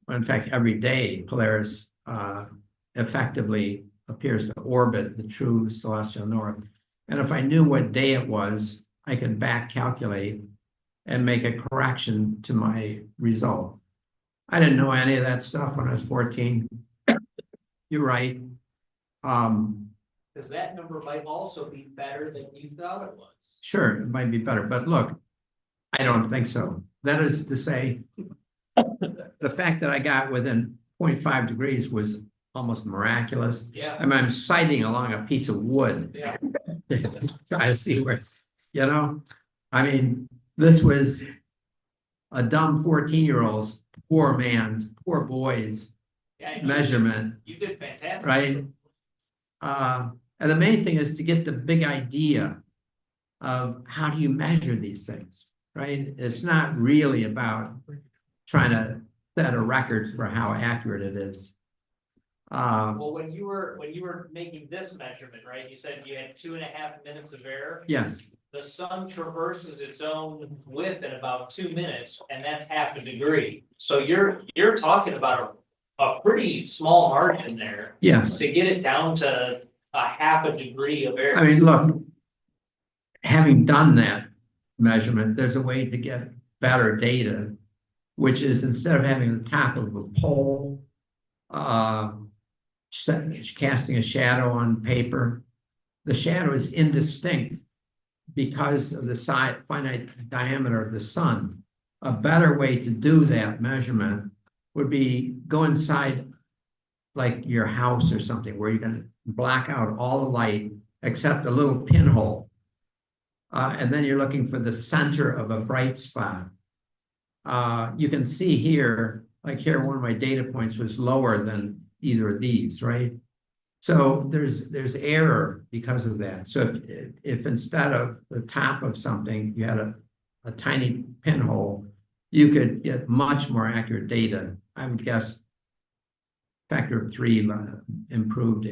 Speaker 4: in fact, every day, Polaris effectively appears to orbit the true celestial north. And if I knew what day it was, I could back calculate and make a correction to my result. I didn't know any of that stuff when I was 14. You're right.
Speaker 9: Because that number might also be better than you thought it was.
Speaker 4: Sure, it might be better, but look, I don't think so. That is to say, the fact that I got within 0.5 degrees was almost miraculous.
Speaker 9: Yeah.
Speaker 4: I mean, I'm sighting along a piece of wood.
Speaker 9: Yeah.
Speaker 4: Try to see where, you know, I mean, this was a dumb 14-year-old's, poor man's, poor boy's
Speaker 9: Yeah,
Speaker 4: measurement,
Speaker 9: You did fantastic.
Speaker 4: right? And the main thing is to get the big idea of how do you measure these things, right? It's not really about trying to set a record for how accurate it is.
Speaker 9: Well, when you were making this measurement, right, you said you had 2.5 minutes of error.
Speaker 4: Yes,
Speaker 9: The sun traverses its own width in about 2 minutes, and that's half a degree. So you're talking about a pretty small margin there
Speaker 4: yes.
Speaker 9: to get it down to a half a degree of error.
Speaker 4: I mean, look, having done that measurement, there's a way to get better data, which is instead of having the top of a pole, casting a shadow on paper, the shadow is indistinct because of the finite diameter of the sun. A better way to do that measurement would be go inside like your house or something where you're going to block out all the light except a little pinhole. And then you're looking for the center of a bright spot. You can see here, like here, one of my data points was lower than either of these, right? So there's error because of that. So if instead of the top of something, you had a tiny pinhole, you could get much more accurate data. I would guess factor of 3 improved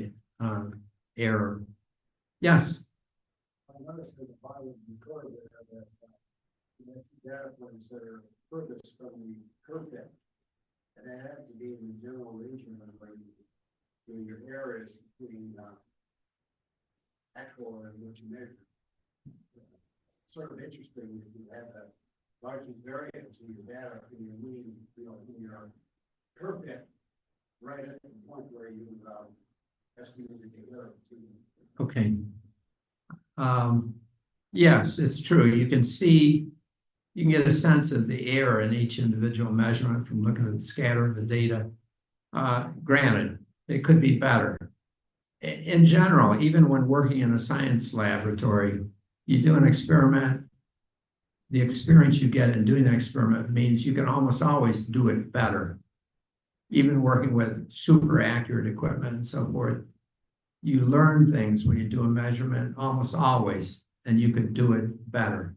Speaker 4: error. Yes.
Speaker 3: I noticed at the bottom of the curve there that data points that are furthest from the curve depth. And that had to be in the general region of where your error is between actual and what you measure. Sort of interesting if you have a largest variance in your data in your mean, in your curve depth, right at the point where you estimated the error to.
Speaker 4: Okay. Yes, it's true. You can see, you can get a sense of the error in each individual measurement from looking at the scatter of the data. Granted, it could be better. In general, even when working in a science laboratory, you do an experiment, the experience you get in doing the experiment means you can almost always do it better. Even working with super accurate equipment and so forth, you learn things when you do a measurement almost always, and you could do it better.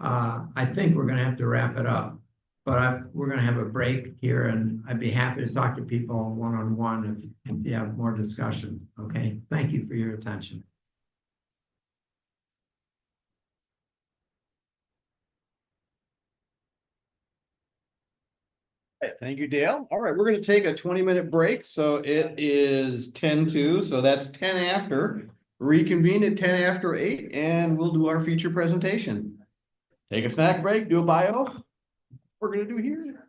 Speaker 4: I think we're going to have to wrap it up, but we're going to have a break here, and I'd be happy to talk to people one-on-one if you have more discussion. Okay, thank you for your attention.
Speaker 1: Thank you, Dale. All right, we're going to take a 20-minute break. So it is 10:02, so that's 10 after. Reconvene at 10 after 8, and we'll do our feature presentation. Take a snack break, do a bio. We're going to do here.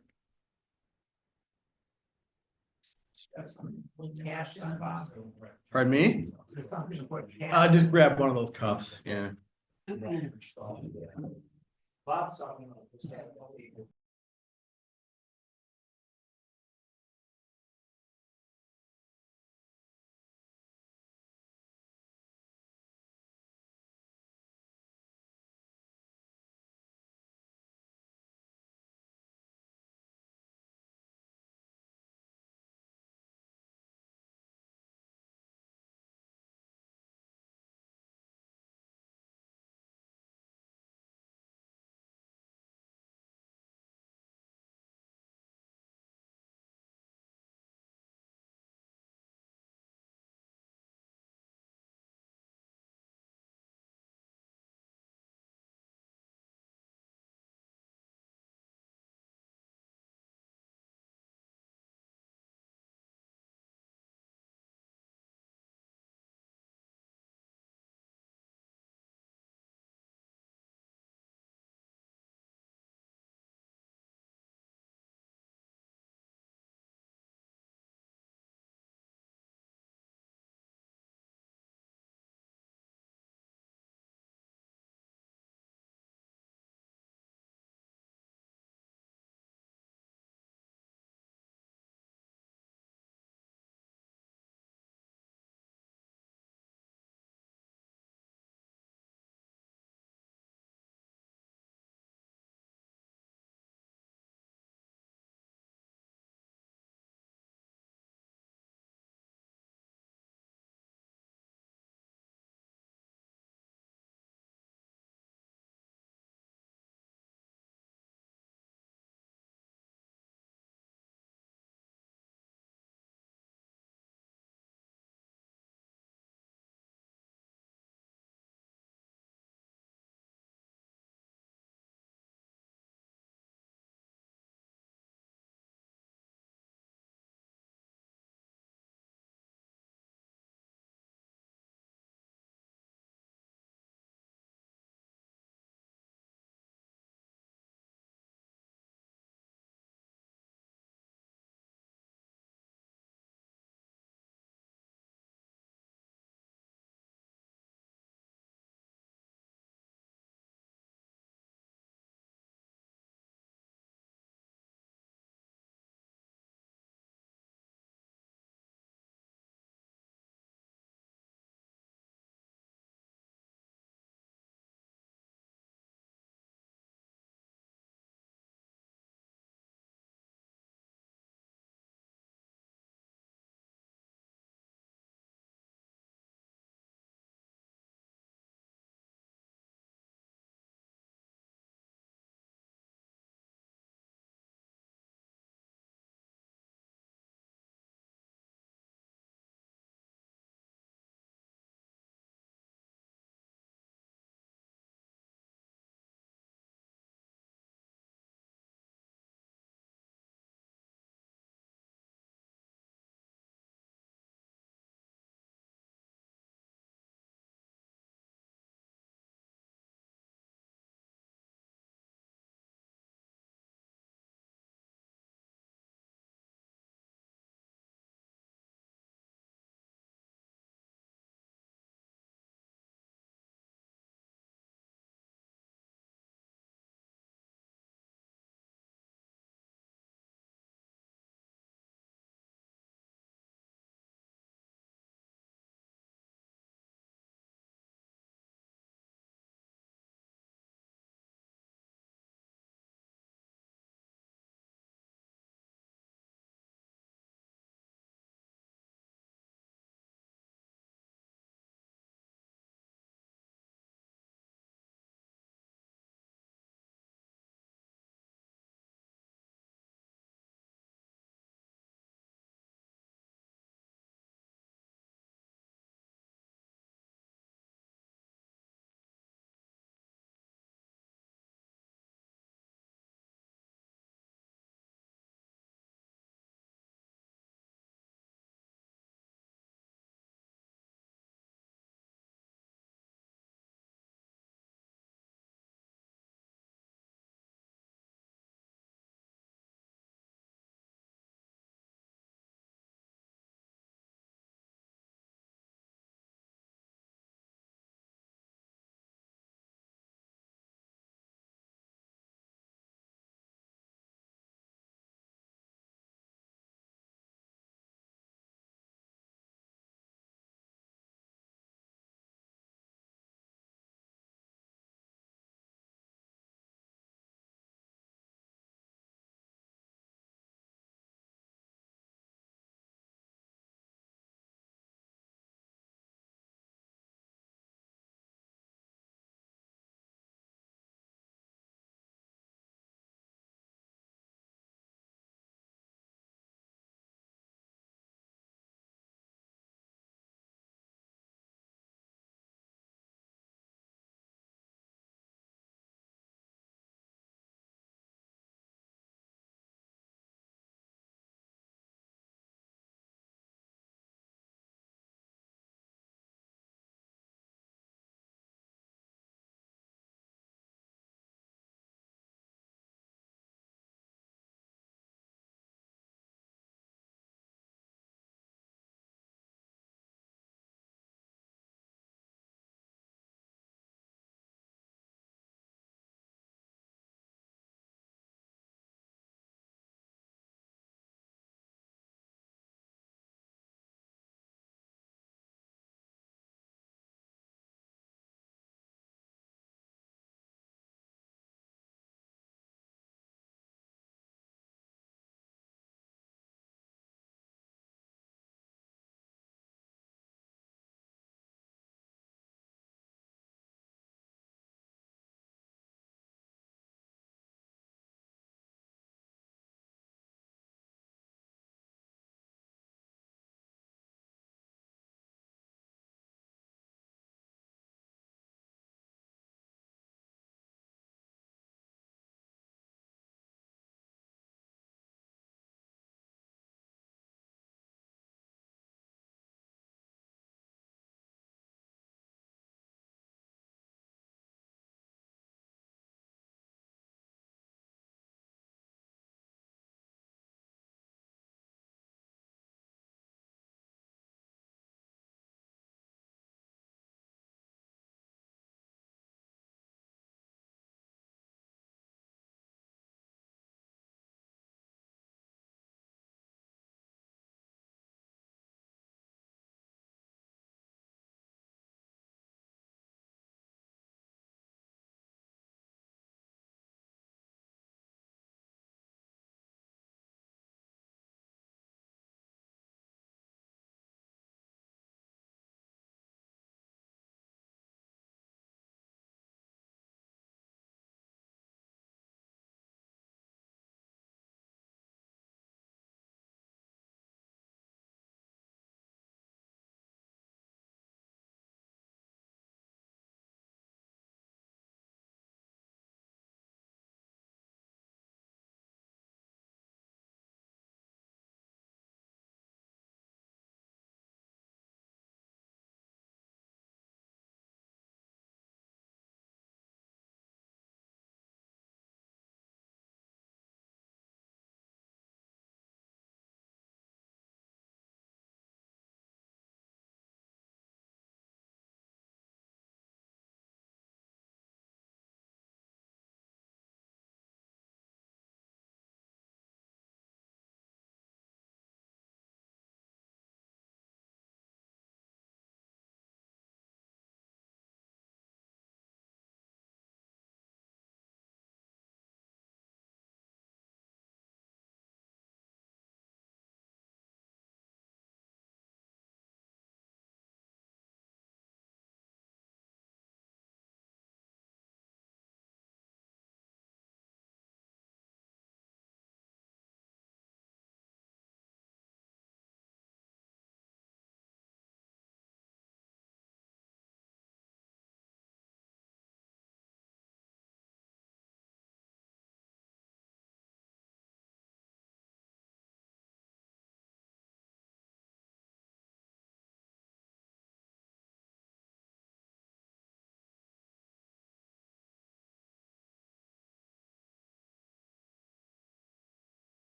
Speaker 1: Pardon me? Just grab one of those cups. Yeah.
Speaker 9: Bob's talking about this.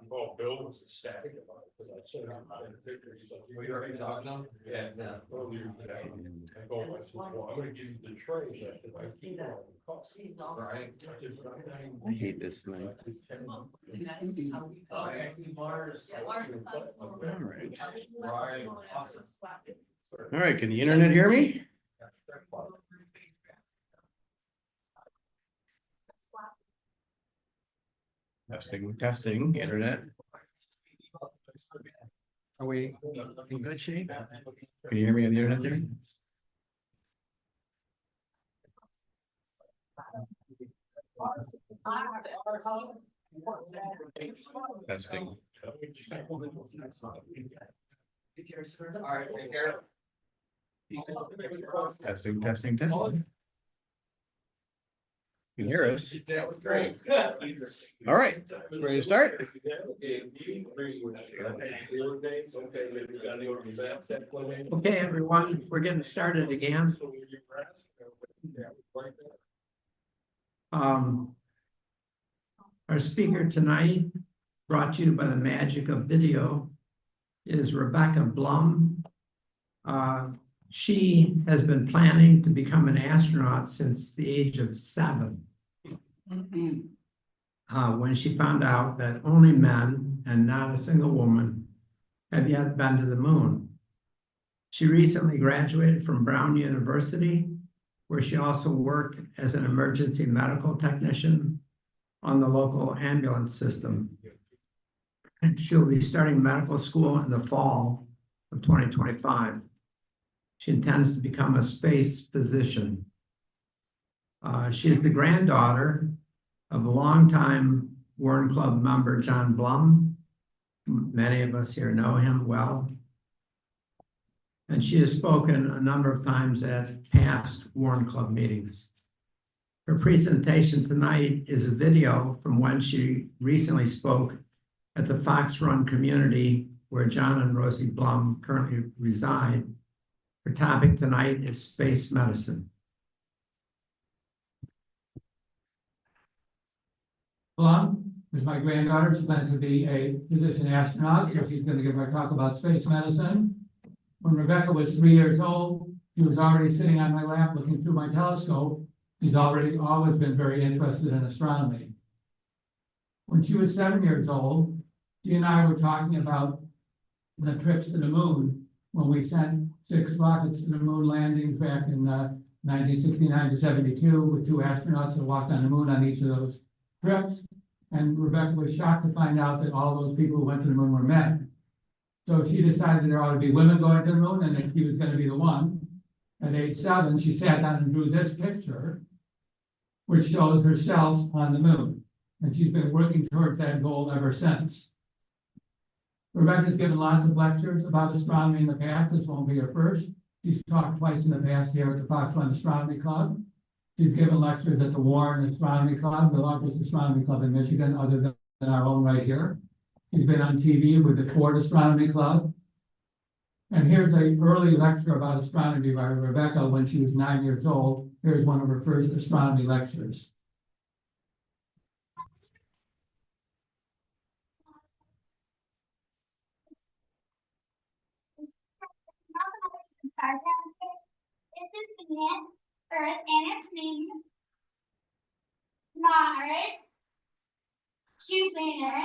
Speaker 3: Well, Bill was ecstatic about it, because I said, I'm not in pictures. We already talked now? Yeah. I go, I said, well, I'm gonna give you the trays, I said, I keep all the costs. Right.
Speaker 1: I hate this thing.
Speaker 3: Oh, actually, Mars. Right.
Speaker 1: All right, can the internet hear me? Testing, internet. Are we in good shape? Can you hear me on the internet there? Testing.
Speaker 6: All right, take care.
Speaker 1: Testing, testing, testing. You can hear us.
Speaker 3: That was great.
Speaker 1: All right, ready to start?
Speaker 4: Okay, everyone, we're getting started again. Our speaker tonight, brought to you by the magic of video, is Rebecca Blum. She has been planning to become an astronaut since the age of 7. When she found out that only men and not a single woman have yet been to the moon. She recently graduated from Brown University, where she also worked as an emergency medical technician on the local ambulance system. And she'll be starting medical school in the fall of 2025. She intends to become a space physician. She is the granddaughter of a longtime Warren Club member, Jon Blum. Many of us here know him well. And she has spoken a number of times at past Warren Club meetings. Her presentation tonight is a video from when she recently spoke at the Fox Run community where Jon and Rosie Blum currently reside. Her topic tonight is space medicine.
Speaker 10: Blum is my granddaughter. She plans to be a physician astronaut, so she's going to give her talk about space medicine. When Rebecca was 3 years old, she was already sitting on my lap looking through my telescope. She's always been very interested in astronomy. When she was 7 years old, she and I were talking about the trips to the moon when we sent 6 rockets to the moon landings back in 1969 to 72 with 2 astronauts that walked on the moon on each of those trips. And Rebecca was shocked to find out that all those people who went to the moon were men. So she decided there ought to be women going to the moon and that he was going to be the one. At age 7, she sat down and drew this picture, which shows herself on the moon. And she's been working towards that goal ever since. Rebecca's given lots of lectures about astronomy in the past. This won't be her first. She's talked twice in the past here at the Fox Run Astronomy Club. She's given lectures at the Warren Astronomy Club, the largest astronomy club in Michigan, other than our own right here. She's been on TV with the Ford Astronomy Club. And here's an early lecture about astronomy by Rebecca when she was 9 years old. Here's one of her first astronomy lectures.
Speaker 11: This is Venus, Earth, and its moon, Mars, Jupiter,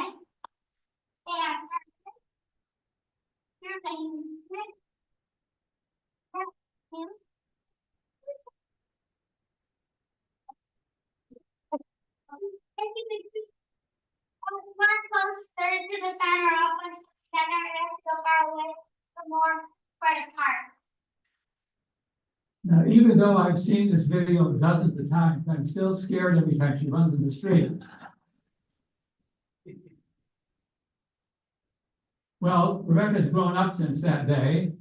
Speaker 11: and one closer to the sun or all close together, and so far away, the more quite apart.
Speaker 10: Now, even though I've seen this video dozens of times, I'm still scared every time she runs in the street. Well, Rebecca's grown up since that day.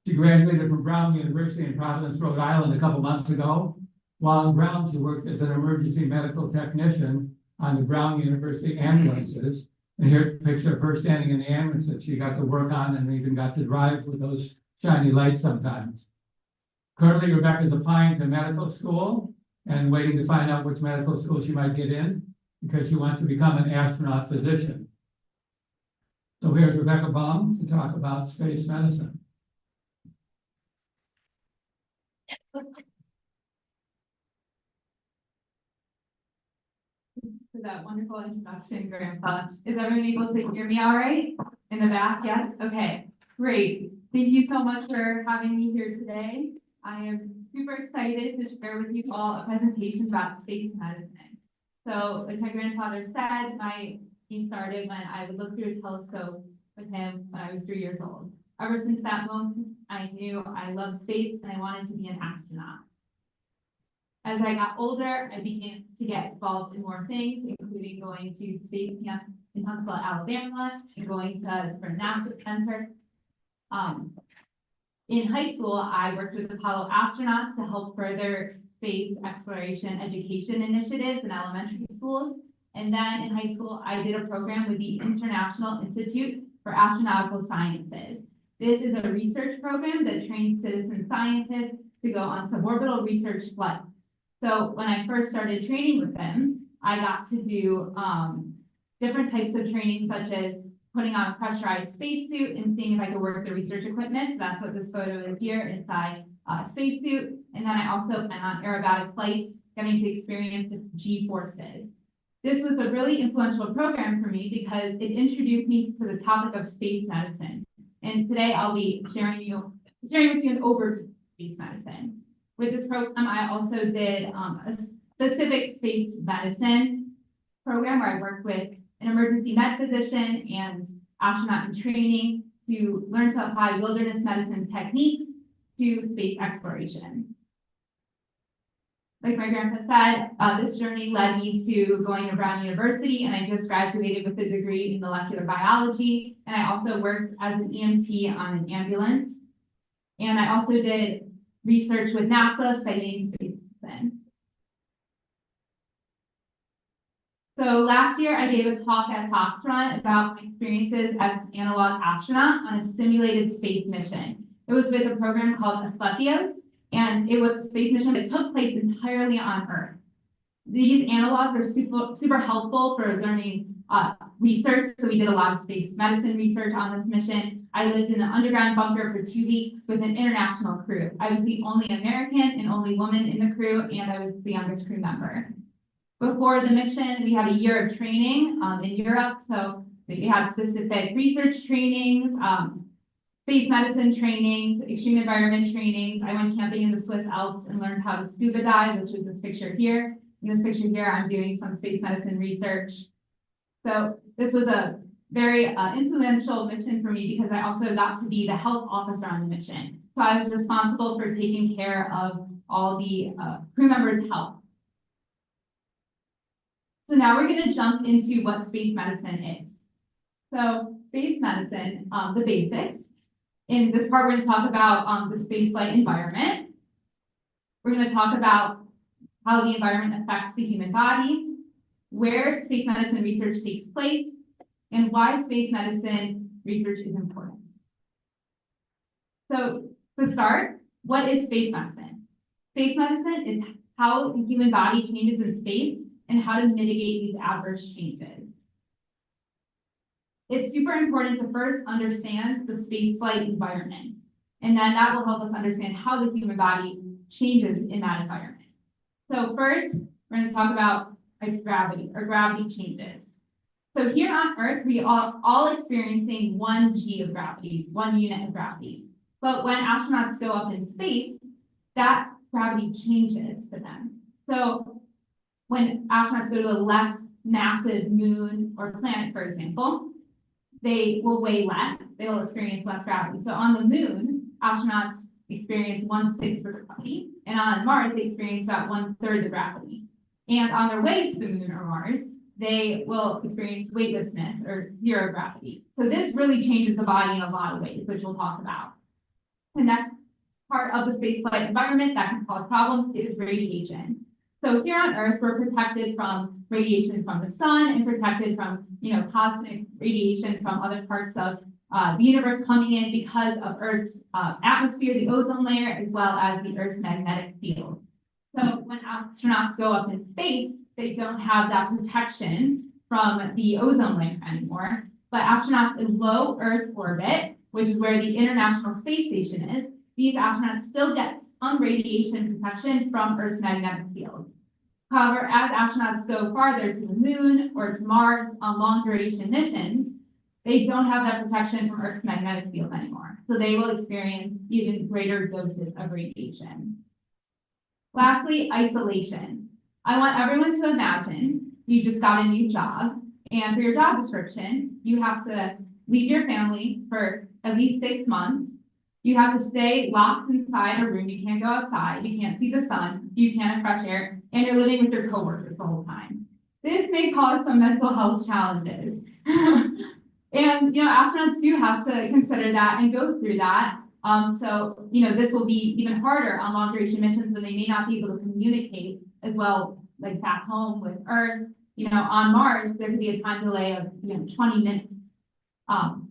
Speaker 10: She graduated from Brown University in Providence, Rhode Island a couple months ago. While in Brown, she worked as an emergency medical technician on the Brown University ambulances. And here's a picture of her standing in the ambulance that she got to work on and even got to drive with those shiny lights sometimes. Currently, Rebecca's applying to medical school and waiting to find out which medical school she might get in because she wants to become an astronaut physician. So here's Rebecca Blum to talk about space medicine.
Speaker 12: For that wonderful introduction, Grandpa. Is everyone able to hear me all right? In the back, yes? Okay, great. Thank you so much for having me here today. I am super excited to share with you all a presentation about space medicine. So, like my grandfather said, he started when I would look through a telescope with him when I was 3 years old. Ever since that moment, I knew I loved space and I wanted to be an astronaut. As I got older, I began to get involved in more things, including going to space camp in Huntsville, Alabama, and going to different NASA centers. In high school, I worked with Apollo astronauts to help further space exploration education initiatives in elementary schools. And then in high school, I did a program with the International Institute for Astronautical Sciences. This is a research program that trains citizen scientists to go on suborbital research flights. So when I first started training with them, I got to do different types of training, such as putting on a pressurized spacesuit and seeing if I could work the research equipment. So that's what this photo is here inside a spacesuit. And then I also went on aerobatic flights, getting to experience the G-forces. This was a really influential program for me because it introduced me to the topic of space medicine. And today I'll be sharing with you an overview of space medicine. With this program, I also did a specific space medicine program where I worked with an emergency med physician and astronaut in training to learn to apply wilderness medicine techniques to space exploration. Like my grandpa said, this journey led me to going to Brown University, and I just graduated with a degree in molecular biology. And I also worked as an EMT on an ambulance. And I also did research with NASA studying space medicine. So last year I gave a talk at Foxtrot about my experiences as an analog astronaut on a simulated space mission. It was with a program called Asclepios, and it was a space mission that took place entirely on Earth. These analogs are super helpful for learning research. So we did a lot of space medicine research on this mission. I lived in an underground bunker for 2 weeks with an international crew. I was the only American and only woman in the crew, and I was the youngest crew member. Before the mission, we had a year of training in Europe. So we had specific research trainings, space medicine trainings, extreme environment trainings. I went camping in the Swiss Alps and learned how to scuba dive, which is this picture here. In this picture here, I'm doing some space medicine research. So this was a very influential mission for me because I also got to be the health officer on the mission. So I was responsible for taking care of all the crew members' health. So now we're going to jump into what space medicine is. So space medicine, the basics. In this part, we're going to talk about the spaceflight environment. We're going to talk about how the environment affects the human body, where space medicine research takes place, and why space medicine research is important. So to start, what is space medicine? Space medicine is how the human body changes in space and how to mitigate these adverse changes. It's super important to first understand the spaceflight environment, and then that will help us understand how the human body changes in that environment. So first, we're going to talk about gravity or gravity changes. So here on Earth, we are all experiencing 1 G of gravity, 1 unit of gravity. But when astronauts go up in space, that gravity changes for them. So when astronauts go to a less massive moon or planet, for example, they will weigh less, they will experience less gravity. So on the moon, astronauts experience 1/6 of the gravity, and on Mars, they experience about 1/3 the gravity. And on their way to the moon or Mars, they will experience weightlessness or 0 gravity. So this really changes the body in a lot of ways, which we'll talk about. The next part of the spaceflight environment that can cause problems is radiation. So here on Earth, we're protected from radiation from the sun and protected from, cosmic radiation from other parts of the universe coming in because of Earth's atmosphere, the ozone layer, as well as the Earth's magnetic field. So when astronauts go up in space, they don't have that protection from the ozone layer anymore. But astronauts in low Earth orbit, which is where the International Space Station is, these astronauts still get some radiation protection from Earth's magnetic field. However, as astronauts go farther to the moon or to Mars on long duration missions, they don't have that protection from Earth's magnetic field anymore. So they will experience even greater doses of radiation. Lastly, isolation. I want everyone to imagine you just got a new job, and for your job description, you have to leave your family for at least 6 months. You have to stay locked inside a room. You can't go outside. You can't see the sun. You can't have fresh air, and you're living with your coworkers the whole time. This may cause some mental health challenges. And, astronauts do have to consider that and go through that. So, this will be even harder on long duration missions when they may not be able to communicate as well, like back home with Earth. On Mars, there could be a time delay of, 20 minutes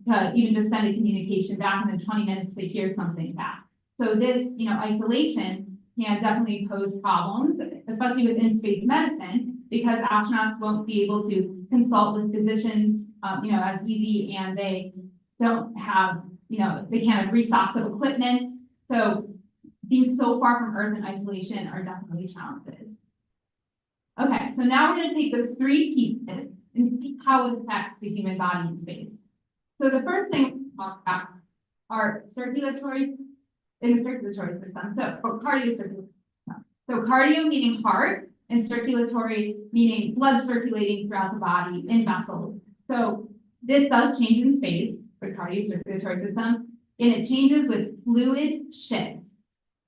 Speaker 12: to even just send a communication back, and then 20 minutes to hear something back. So this, isolation can definitely pose problems, especially within space medicine, because astronauts won't be able to consult with physicians, as easy, and they don't have, they can't have restocks of equipment. So being so far from Earth and isolation are definitely challenges. Okay, so now we're going to take those 3 pieces and see how it affects the human body in space. So the first thing we'll talk about are circulatory system. So cardiocirculatory system. So cardio meaning heart, and circulatory meaning blood circulating throughout the body in vessels. So this does change in space, the cardiocirculatory system, and it changes with fluid shifts.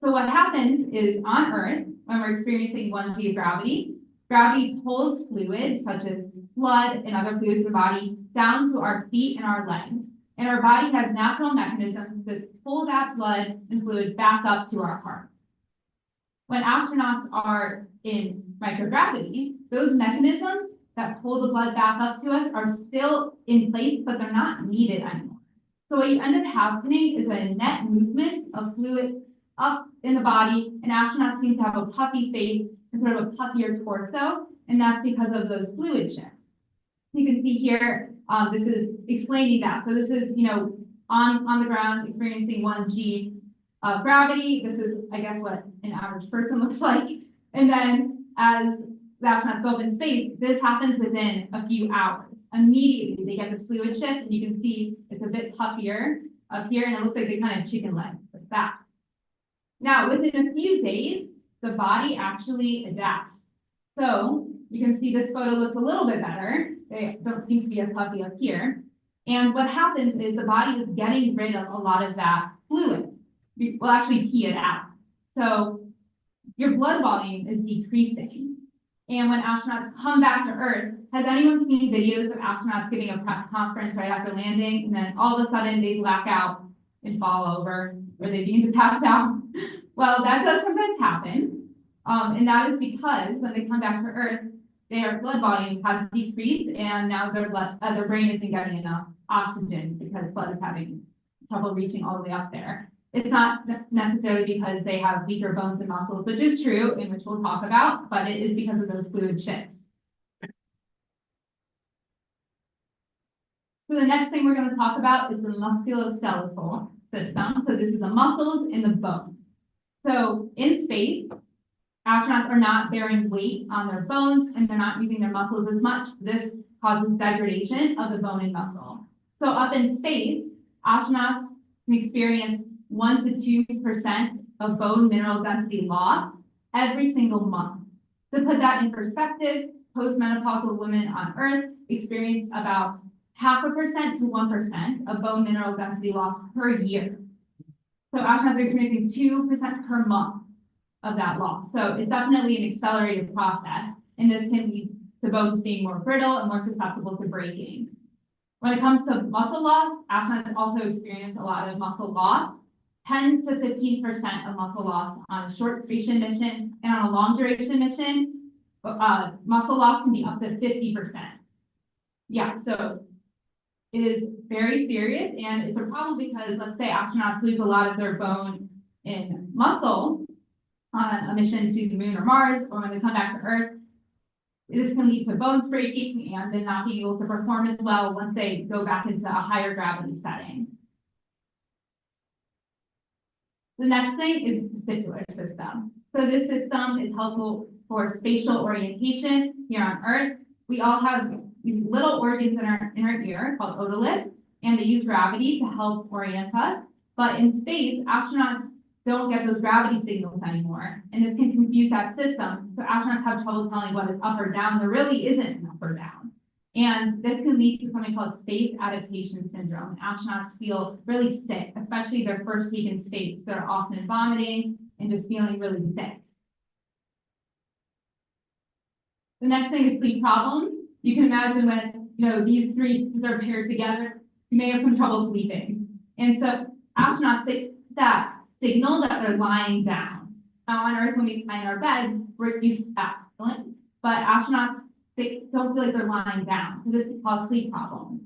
Speaker 12: So what happens is on Earth, when we're experiencing 1G of gravity, gravity pulls fluids such as blood and other fluids in the body down to our feet and our legs. And our body has natural mechanisms that pull that blood and fluid back up to our heart. When astronauts are in microgravity, those mechanisms that pull the blood back up to us are still in place, but they're not needed anymore. So what you end up happening is a net movement of fluid up in the body, and astronauts seem to have a puffy face and sort of a puffier torso, and that's because of those fluid shifts. You can see here, this is explaining that. So this is, on the ground experiencing 1G of gravity. This is, I guess, what an average person looks like. And then as the astronauts go up in space, this happens within a few hours. Immediately, they get this fluid shift, and you can see it's a bit puffier up here, and it looks like they kind of chicken leg like that. Now, within a few days, the body actually adapts. So you can see this photo looks a little bit better. They don't seem to be as puffy up here. And what happens is the body is getting rid of a lot of that fluid. We'll actually pee it out. So your blood volume is decreasing. And when astronauts come back to Earth, has anyone seen videos of astronauts giving a press conference right after landing, and then all of a sudden they black out and fall over, or they begin to pass out? Well, that does sometimes happen. And that is because when they come back to Earth, their blood volume has decreased, and now their brain isn't getting enough oxygen because blood is having trouble reaching all the way up there. It's not necessarily because they have weaker bones and muscles, which is true, and which we'll talk about, but it is because of those fluid shifts. So the next thing we're going to talk about is the musculoskeletal system. So this is the muscles and the bones. So in space, astronauts are not bearing weight on their bones, and they're not using their muscles as much. This causes degradation of the bone and muscle. So up in space, astronauts can experience 1 to 2% of bone mineral density loss every single month. To put that in perspective, postmenopausal women on Earth experience about 0.5% to 1% of bone mineral density loss per year. So astronauts are experiencing 2% per month of that loss. So it's definitely an accelerated process, and this can lead to bones being more brittle and more susceptible to breaking. When it comes to muscle loss, astronauts also experience a lot of muscle loss. 10 to 15% of muscle loss on a short duration mission, and on a long duration mission, muscle loss can be up to 50%. Yeah, so is very serious, and it's a problem because, let's say astronauts lose a lot of their bone in muscle on a mission to the moon or Mars, or when they come back to Earth. This can lead to bones breaking and then not being able to perform as well once they go back into a higher gravity setting. The next thing is the vestibular system. So this system is helpful for spatial orientation here on Earth. We all have these little organs in our ear called otoliths, and they use gravity to help orient us. But in space, astronauts don't get those gravity signals anymore, and this can confuse that system. So astronauts have trouble telling what is up or down. There really isn't an up or down. And this can lead to something called space adaptation syndrome. Astronauts feel really sick, especially their first week in space. They're often vomiting and just feeling really sick. The next thing is sleep problems. You can imagine when these three are paired together, you may have some trouble sleeping. And so astronauts say that signal that they're lying down. Now on Earth, when we lie in our beds, we're used to that, but astronauts, they don't feel like they're lying down. So this can cause sleep problems.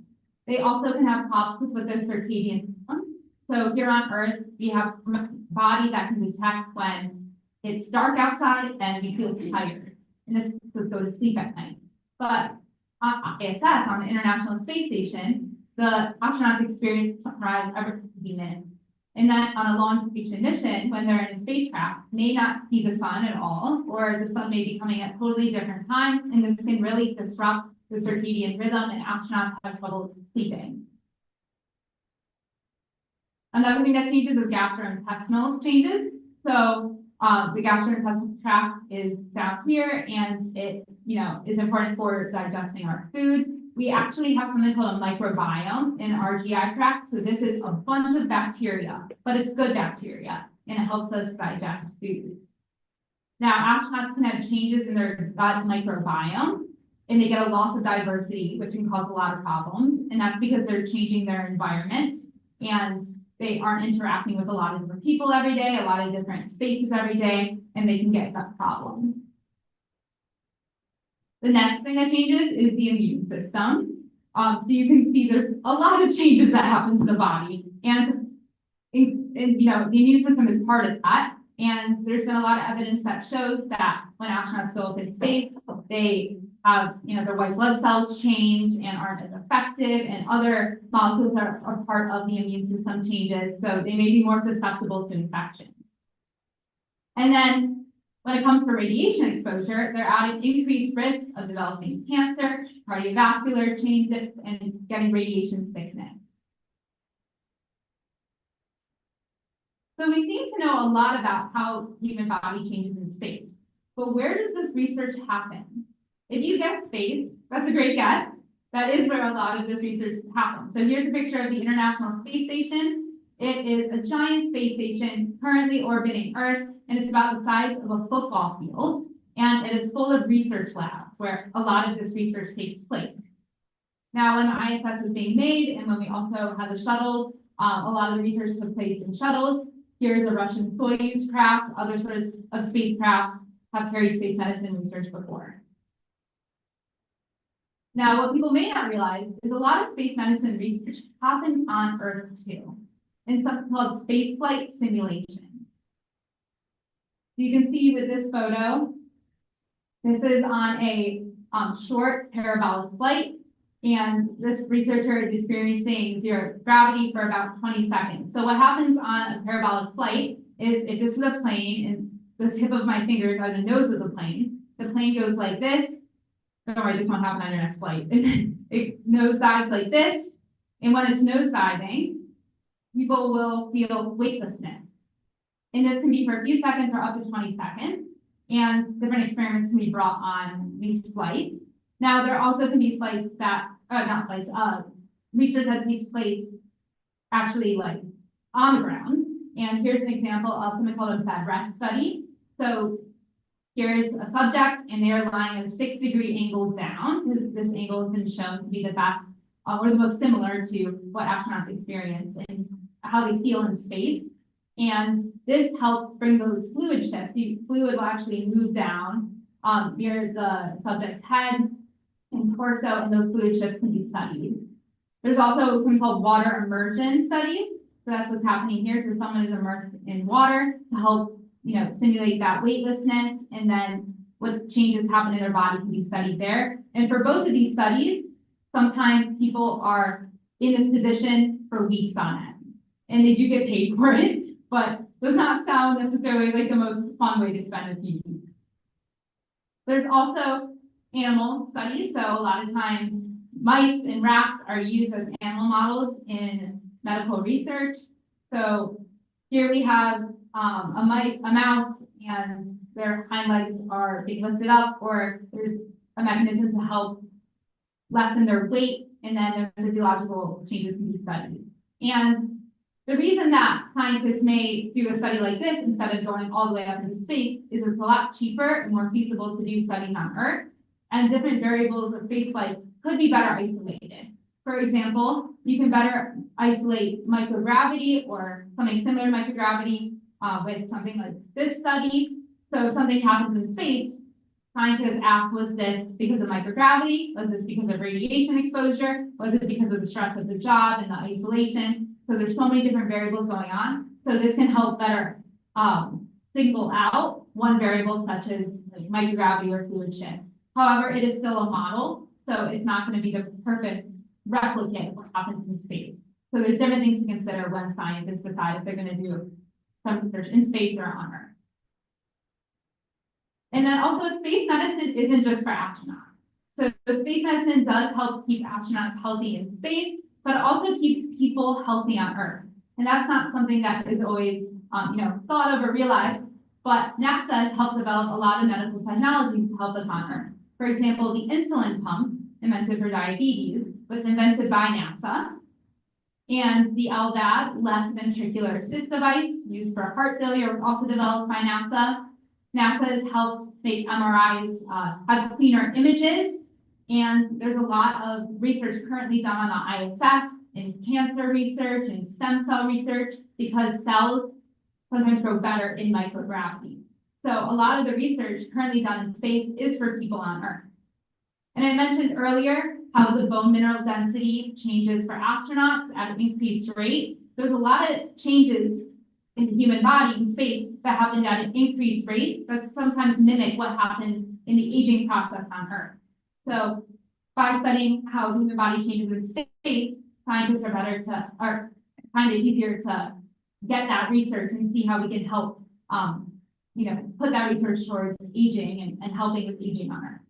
Speaker 12: They also can have problems with their circadian rhythm. So here on Earth, we have a body that can detect when it's dark outside and we feel tired. And this makes us go to sleep at night. But on ISS, on the International Space Station, the astronauts experience sunrise every 15 minutes. And then on a long duration mission, when they're in a spacecraft, may not see the sun at all, or the sun may be coming at totally different times, and this can really disrupt the circadian rhythm, and astronauts have trouble sleeping. Another thing that changes is gastrointestinal changes. So the gastrointestinal tract is down here, and it is important for digesting our food. We actually have something called a microbiome in our GI tract. So this is a bunch of bacteria, but it's good bacteria, and it helps us digest food. Now, astronauts can have changes in their gut microbiome, and they get a loss of diversity, which can cause a lot of problems. And that's because they're changing their environment, and they aren't interacting with a lot of different people every day, a lot of different spaces every day, and they can get gut problems. The next thing that changes is the immune system. So you can see there's a lot of changes that happen to the body, and the immune system is part of that. And there's been a lot of evidence that shows that when astronauts go up in space, they have their white blood cells change and aren't as effective, and other molecules are part of the immune system changes, so they may be more susceptible to infection. And then when it comes to radiation exposure, they're at an increased risk of developing cancer, cardiovascular changes, and getting radiation sickness. So we seem to know a lot about how human body changes in space, but where does this research happen? If you guess space, that's a great guess. That is where a lot of this research happens. So here's a picture of the International Space Station. It is a giant space station currently orbiting Earth, and it's about the size of a football field, and it is full of research labs where a lot of this research takes place. Now, when the ISS was being made, and when we also had the shuttles, a lot of the research took place in shuttles. Here's a Russian Soyuz craft. Other sorts of spacecrafts have carried space medicine research before. Now, what people may not realize is a lot of space medicine research happens on Earth too, in something called spaceflight simulation. You can see with this photo, this is on a short parabolic flight, and this researcher is experiencing zero gravity for about 20 seconds. So what happens on a parabolic flight is, if this is a plane, and the tip of my fingers are the nose of the plane goes like this. Don't worry, this won't happen on your next flight. It nosedives like this, and when it's nosediving, people will feel weightlessness. And this can be for a few seconds or up to 20 seconds. And different experiments can be brought on these flights. Now, there also can be flights that, research that takes place actually like on the ground. And here's an example of something called a bed rest study. So here's a subject, and they're lying at a 6-degree angle down. This angle has been shown to be the best or the most similar to what astronauts experience and how they feel in space. And this helps bring those fluid shifts. The fluid will actually move down near the subject's head and torso, and those fluid shifts can be studied. There's also something called water immersion studies. So that's what's happening here. So someone is immersed in water to help, simulate that weightlessness, and then what changes happen in their body can be studied there. And for both of these studies, sometimes people are in this position for weeks on end, and they do get paid for it, but does not sound necessarily like the most fun way to spend a few weeks. There's also animal studies. So a lot of times mice and rats are used as animal models in medical research. So here we have a mouse, and their hind legs are being lifted up, or there's a mechanism to help lessen their weight, and then their physiological changes can be studied. And the reason that scientists may do a study like this instead of going all the way up into space is it's a lot cheaper and more feasible to do studies on Earth, and different variables of spaceflight could be better isolated. For example, you can better isolate microgravity or something similar to microgravity with something like this study. So if something happens in space, scientists ask, was this because of microgravity? Was this because of radiation exposure? Was it because of the stress of the job and the isolation? So there's so many different variables going on. So this can help better single out one variable such as like microgravity or fluid shifts. However, it is still a model, so it's not going to be the perfect replicate of what happens in space. So there's different things to consider when scientists decide if they're going to do some research in space or on Earth. And then also space medicine isn't just for astronauts. So the space medicine does help keep astronauts healthy in space, but it also keeps people healthy on Earth. And that's not something that is always thought of or realized, but NASA has helped develop a lot of medical technologies to help us on Earth. For example, the insulin pump, invented for diabetes, was invented by NASA. And the LVAD, left ventricular assist device, used for heart failure, was also developed by NASA. NASA has helped make MRIs have cleaner images, and there's a lot of research currently done on the ISS in cancer research and stem cell research because cells sometimes grow better in microgravity. So a lot of the research currently done in space is for people on Earth. And I mentioned earlier how the bone mineral density changes for astronauts at an increased rate. There's a lot of changes in the human body in space that happen at an increased rate that sometimes mimic what happens in the aging process on Earth. So by studying how the human body changes in space, scientists are find it easier to get that research and see how we can help put that research towards aging and helping with aging on Earth.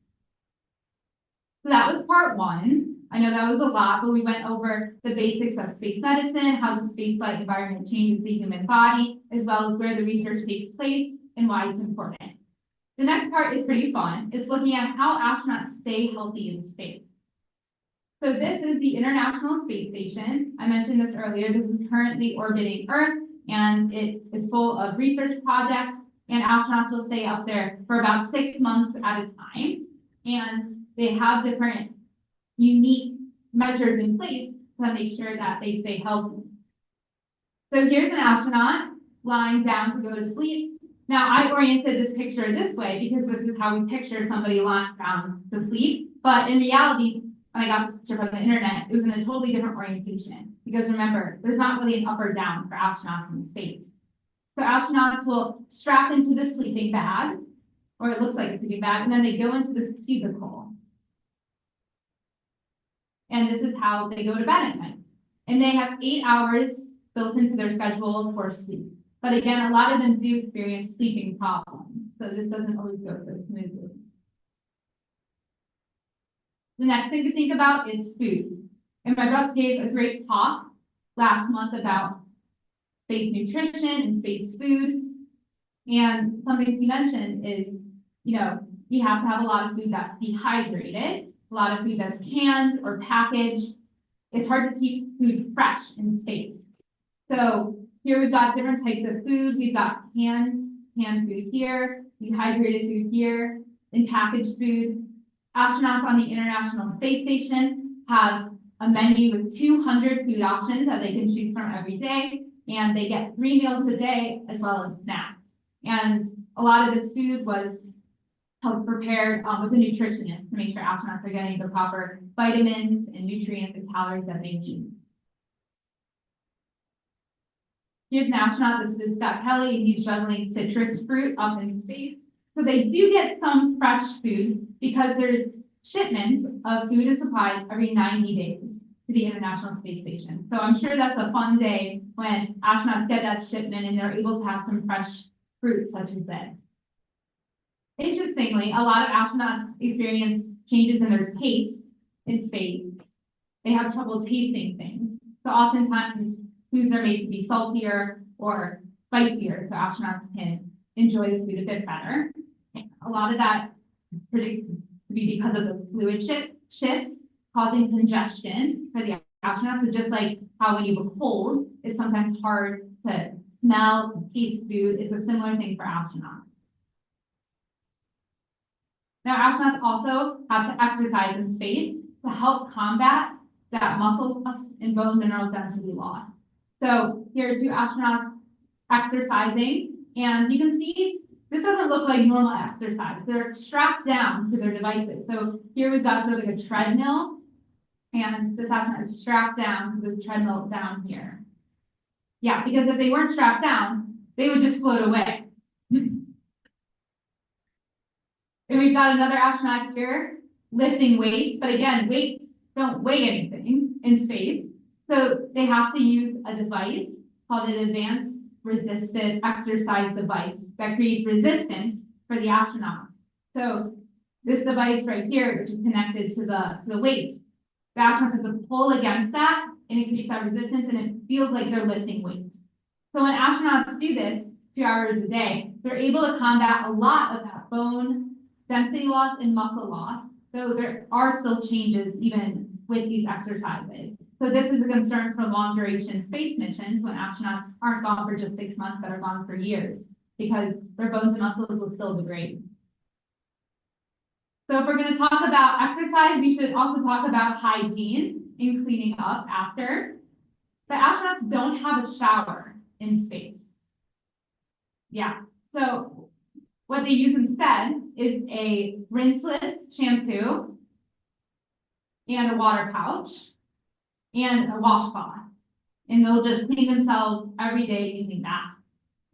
Speaker 12: So that was part one. I know that was a lot, but we went over the basics of space medicine, how the spaceflight environment changes the human body, as well as where the research takes place and why it's important. The next part is pretty fun. It's looking at how astronauts stay healthy in space. So this is the International Space Station. I mentioned this earlier. This is currently orbiting Earth, and it is full of research projects, and astronauts will stay up there for about 6 months at a time. And they have different unique measures in place to make sure that they stay healthy. So here's an astronaut lying down to go to sleep. Now I oriented this picture this way because this is how we picture somebody lying down to sleep. But in reality, when I got this picture from the internet, it was in a totally different orientation. Because remember, there's not really an up or down for astronauts in space. So astronauts will strap into this sleeping bag, or it looks like a sleeping bag, and then they go into this cubicle. And this is how they go to bed at night. And they have 8 hours built into their schedule for sleep. But again, a lot of them do experience sleeping problems. So this doesn't always go so smoothly. The next thing to think about is food. And my brother gave a great talk last month about space nutrition and space food. And something he mentioned is, you have to have a lot of food that's dehydrated, a lot of food that's canned or packaged. It's hard to keep food fresh in space. So here we've got different types of food. We've got canned food here, dehydrated food here, and packaged food. Astronauts on the International Space Station have a menu with 200 food options that they can choose from every day, and they get 3 meals a day as well as snacks. And a lot of this food was help prepare with a nutritionist to make sure astronauts are getting the proper vitamins and nutrients and calories that they need. Here's an astronaut, this is Scott Kelly, and he's juggling citrus fruit up in space. So they do get some fresh food because there's shipments of food and supplies every 90 days to the International Space Station. So I'm sure that's a fun day when astronauts get that shipment and they're able to have some fresh fruit such as this. Interestingly, a lot of astronauts experience changes in their taste in space. They have trouble tasting things. So oftentimes foods are made to be saltier or spicier so astronauts can enjoy the food a bit better. A lot of that is predicted to be because of those fluid shifts causing congestion for the astronauts. So just like how when you have a cold, it's sometimes hard to smell and taste food. It's a similar thing for astronauts. Now, astronauts also have to exercise in space to help combat that muscle loss and bone mineral density loss. So here are two astronauts exercising, and you can see this doesn't look like normal exercise. They're strapped down to their devices. So here we've got sort of like a treadmill, and this astronaut is strapped down to the treadmill down here. Yeah, because if they weren't strapped down, they would just float away. And we've got another astronaut here lifting weights, but again, weights don't weigh anything in space. So they have to use a device called an advanced resistant exercise device that creates resistance for the astronauts. So this device right here, which is connected to the weights, the astronauts have to pull against that and it creates that resistance and it feels like they're lifting weights. So when astronauts do this 2 hours a day, they're able to combat a lot of that bone density loss and muscle loss. So there are still changes even with these exercises. So this is a concern for long duration space missions when astronauts aren't gone for just 6 months, but are gone for years because their bones and muscles will still degrade. So if we're going to talk about exercise, we should also talk about hygiene and cleaning up after. The astronauts don't have a shower in space. Yeah, so what they use instead is a rinseless shampoo and a water pouch and a washcloth. And they'll just clean themselves every day using that.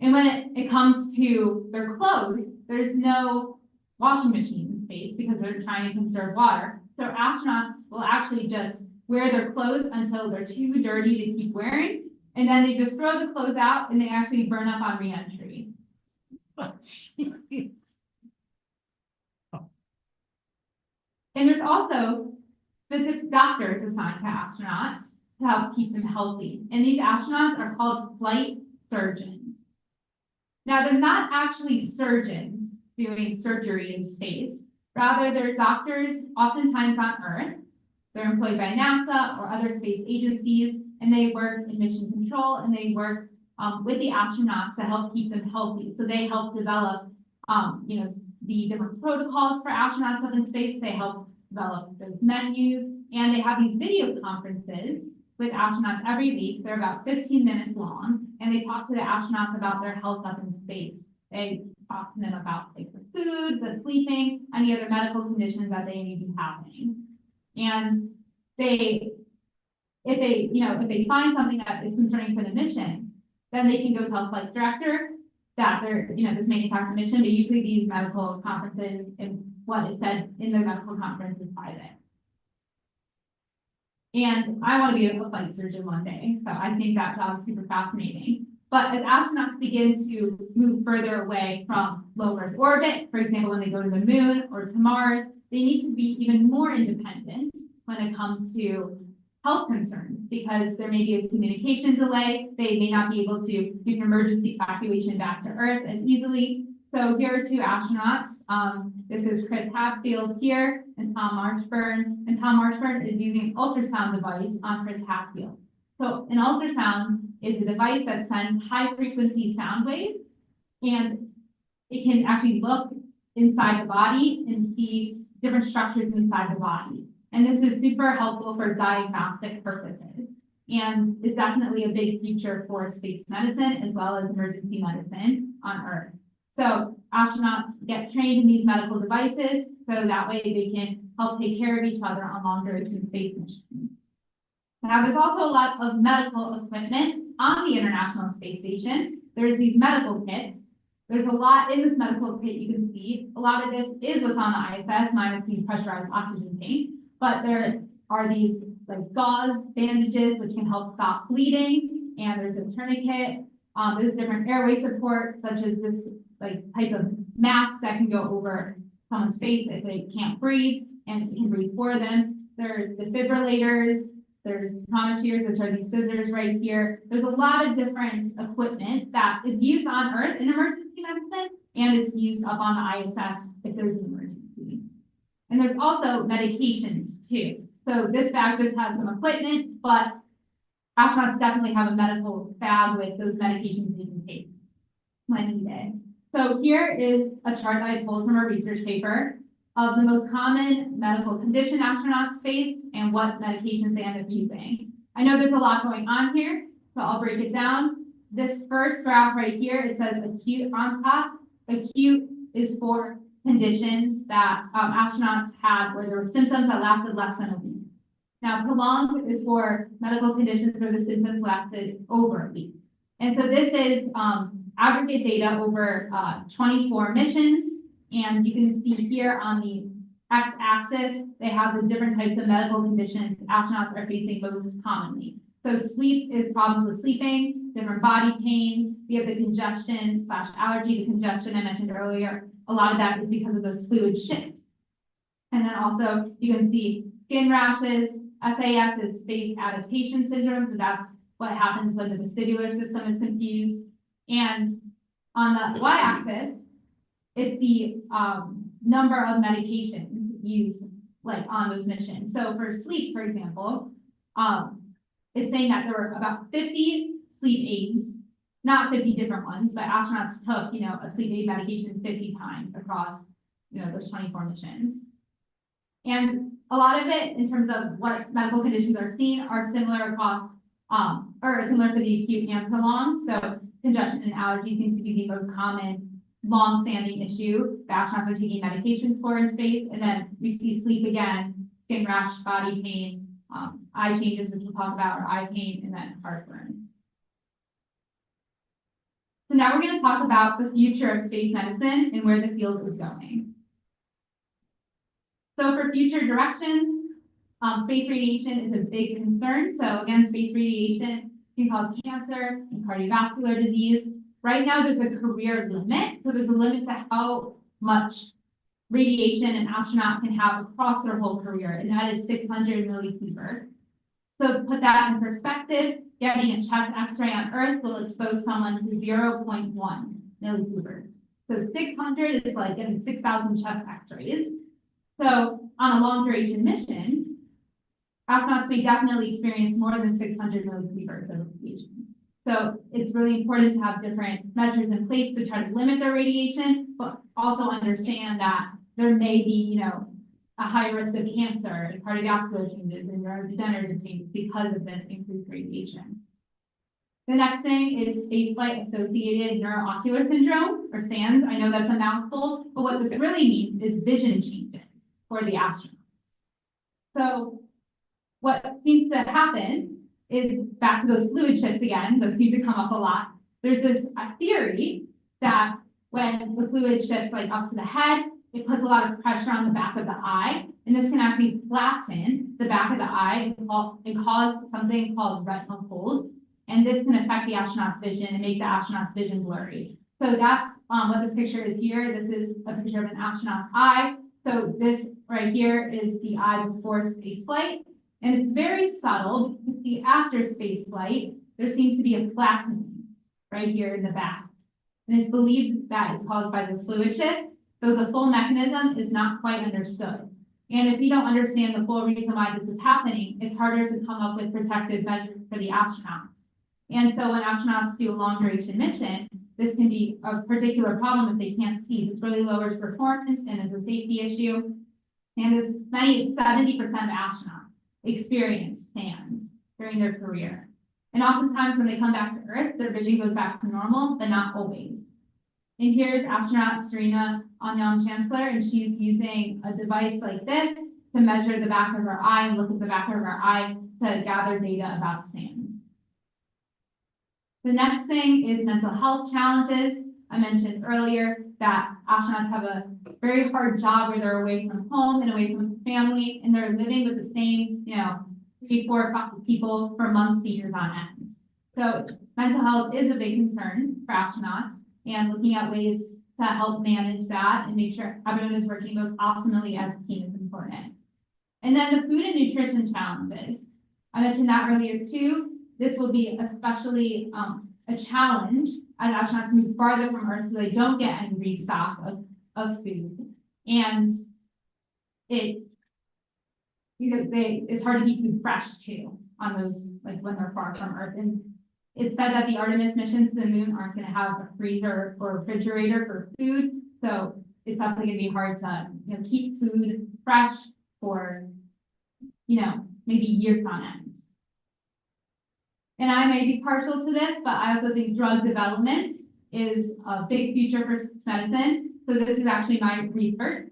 Speaker 12: And when it comes to their clothes, there's no washing machine in space because they're trying to conserve water. So astronauts will actually just wear their clothes until they're too dirty to keep wearing. And then they just throw the clothes out and they actually burn up on re-entry. And there's also specific doctors assigned to astronauts to help keep them healthy. And these astronauts are called flight surgeons. Now, they're not actually surgeons doing surgery in space. Rather, they're doctors oftentimes on Earth. They're employed by NASA or other space agencies, and they work in mission control, and they work with the astronauts to help keep them healthy. So they help develop, the different protocols for astronauts up in space. They help develop those menus, and they have these video conferences with astronauts every week. They're about 15 minutes long, and they talk to the astronauts about their health up in space. They talk to them about like the food, the sleeping, any other medical conditions that they may be having. And if they find something that is concerning for the mission, then they can go tell flight director that they're, this may impact the mission, but usually these medical conferences and what is said in the medical conference is private. And I want to be a flight surgeon one day, so I think that job is super fascinating. But as astronauts begin to move further away from low Earth orbit, for example, when they go to the moon or to Mars, they need to be even more independent when it comes to health concerns, because there may be a communication delay. They may not be able to do emergency evacuation back to Earth as easily. So here are two astronauts. This is Chris Hadfield here and Tom Marshburn. And Tom Marshburn is using an ultrasound device on Chris Hadfield. So an ultrasound is a device that sends high frequency sound waves, and it can actually look inside the body and see different structures inside the body. And this is super helpful for diagnostic purposes and is definitely a big future for space medicine as well as emergency medicine on Earth. So astronauts get trained in these medical devices, so that way they can help take care of each other on long duration space missions. Now, there's also a lot of medical equipment on the International Space Station. There's these medical kits. There's a lot in this medical kit you can see. A lot of this is what's on the ISS, minus the pressurized oxygen tank. But there are these like gauze, bandages, which can help stop bleeding. And there's a tourniquet. There's different airway support, such as this like type of mask that can go over someone's face if they can't breathe, and it can breathe for them. There's defibrillators. There's trauma shears, which are these scissors right here. There's a lot of different equipment that is used on Earth in emergency medicine, and it's used up on the ISS if there's an emergency. And there's also medications too. So this bag just has some equipment, but astronauts definitely have a medical bag with those medications they can take when needed. So here is a chart that I pulled from a research paper of the most common medical condition astronauts face and what medications they end up using. I know there's a lot going on here, so I'll break it down. This first graph right here, it says acute on top. Acute is for conditions that astronauts had where there were symptoms that lasted less than a week. Now, prolonged is for medical conditions where the symptoms lasted over a week. And so this is aggregate data over 24 missions. And you can see here on the x-axis, they have the different types of medical conditions astronauts are facing most commonly. So sleep is problems with sleeping, different body pains. We have the congestion / allergy, the congestion I mentioned earlier. A lot of that is because of those fluid shifts. And then also you can see skin rashes. SAS is space adaptation syndrome. So that's what happens when the vestibular system is confused. And on the y-axis, it's the number of medications used like on those missions. So for sleep, for example, it's saying that there were about 50 sleep aids, not 50 different ones, but astronauts took, a sleep aid medication 50 times across, those 24 missions. And a lot of it, in terms of what medical conditions are seen, are similar across, or similar for the acute and prolonged. So congestion and allergy seems to be the most common long-standing issue that astronauts are taking medications for in space. And then we see sleep again, skin rash, body pain, eye changes, which we'll talk about, or eye pain, and then heartburn. So now we're going to talk about the future of space medicine and where the field is going. So for future directions, space radiation is a big concern. So again, space radiation can cause cancer and cardiovascular disease. Right now, there's a career limit. So there's a limit to how much radiation an astronaut can have across their whole career, and that is 600 millisieverts. So to put that in perspective, getting a chest x-ray on Earth will expose someone to 0.1 millisieverts. So 600 is like getting 6,000 chest x-rays. So on a long duration mission, astronauts may definitely experience more than 600 millisieverts of radiation. So it's really important to have different measures in place to try to limit their radiation, but also understand that there may be, a high risk of cancer and cardiovascular changes and neurodegenerative changes because of this increased radiation. The next thing is spaceflight associated neuroocular syndrome, or SANS. I know that's a mouthful, but what this really means is vision changes for the astronauts. So what seems to happen is back to those fluid shifts again, those seem to come up a lot. There's this theory that when the fluid shifts like up to the head, it puts a lot of pressure on the back of the eye, and this can actually flatten the back of the eye and cause something called retinal folds. And this can affect the astronaut's vision and make the astronaut's vision blurry. So that's what this picture is here. This is a picture of an astronaut's eye. So this right here is the eye before space flight. And it's very subtle. You can see after space flight, there seems to be a flattening right here in the back. And it's believed that it's caused by those fluid shifts, though the full mechanism is not quite understood. And if you don't understand the full reason why this is happening, it's harder to come up with protective measures for the astronauts. And so when astronauts do a long duration mission, this can be a particular problem if they can't see. This really lowers performance and is a safety issue. And as many as 70% of astronauts experience SANS during their career. And oftentimes when they come back to Earth, their vision goes back to normal, but not always. And here's astronaut Serena Onion Chancellor, and she's using a device like this to measure the back of her eye and look at the back of her eye to gather data about sands. The next thing is mental health challenges. I mentioned earlier that astronauts have a very hard job where they're away from home and away from family, and they're living with the same, 3, 4, 5 people for months to years on end. So mental health is a big concern for astronauts, and looking at ways to help manage that and make sure everyone is working most optimally as a team is important. And then the food and nutrition challenges. I mentioned that earlier too. This will be especially a challenge as astronauts move farther from Earth so they don't get any restock of food. And it's hard to keep food fresh too on those, like when they're far from Earth. And it's said that the Artemis missions to the moon aren't going to have a freezer or refrigerator for food. So it's definitely going to be hard to keep food fresh for maybe years on end. And I may be partial to this, but I also think drug development is a big future for medicine. So this is actually my research.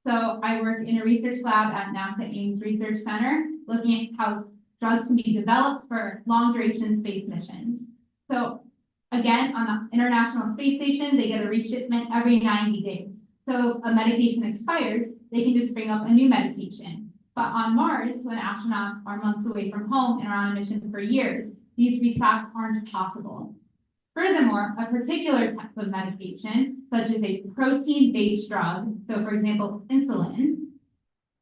Speaker 12: So I work in a research lab at NASA Ames Research Center, looking at how drugs can be developed for long duration space missions. So again, on the International Space Station, they get a reshipment every 90 days. So if a medication expires, they can just bring up a new medication. But on Mars, when astronauts are months away from home and are on a mission for years, these restocks aren't possible. Furthermore, a particular type of medication, such as a protein-based drug, so for example, insulin,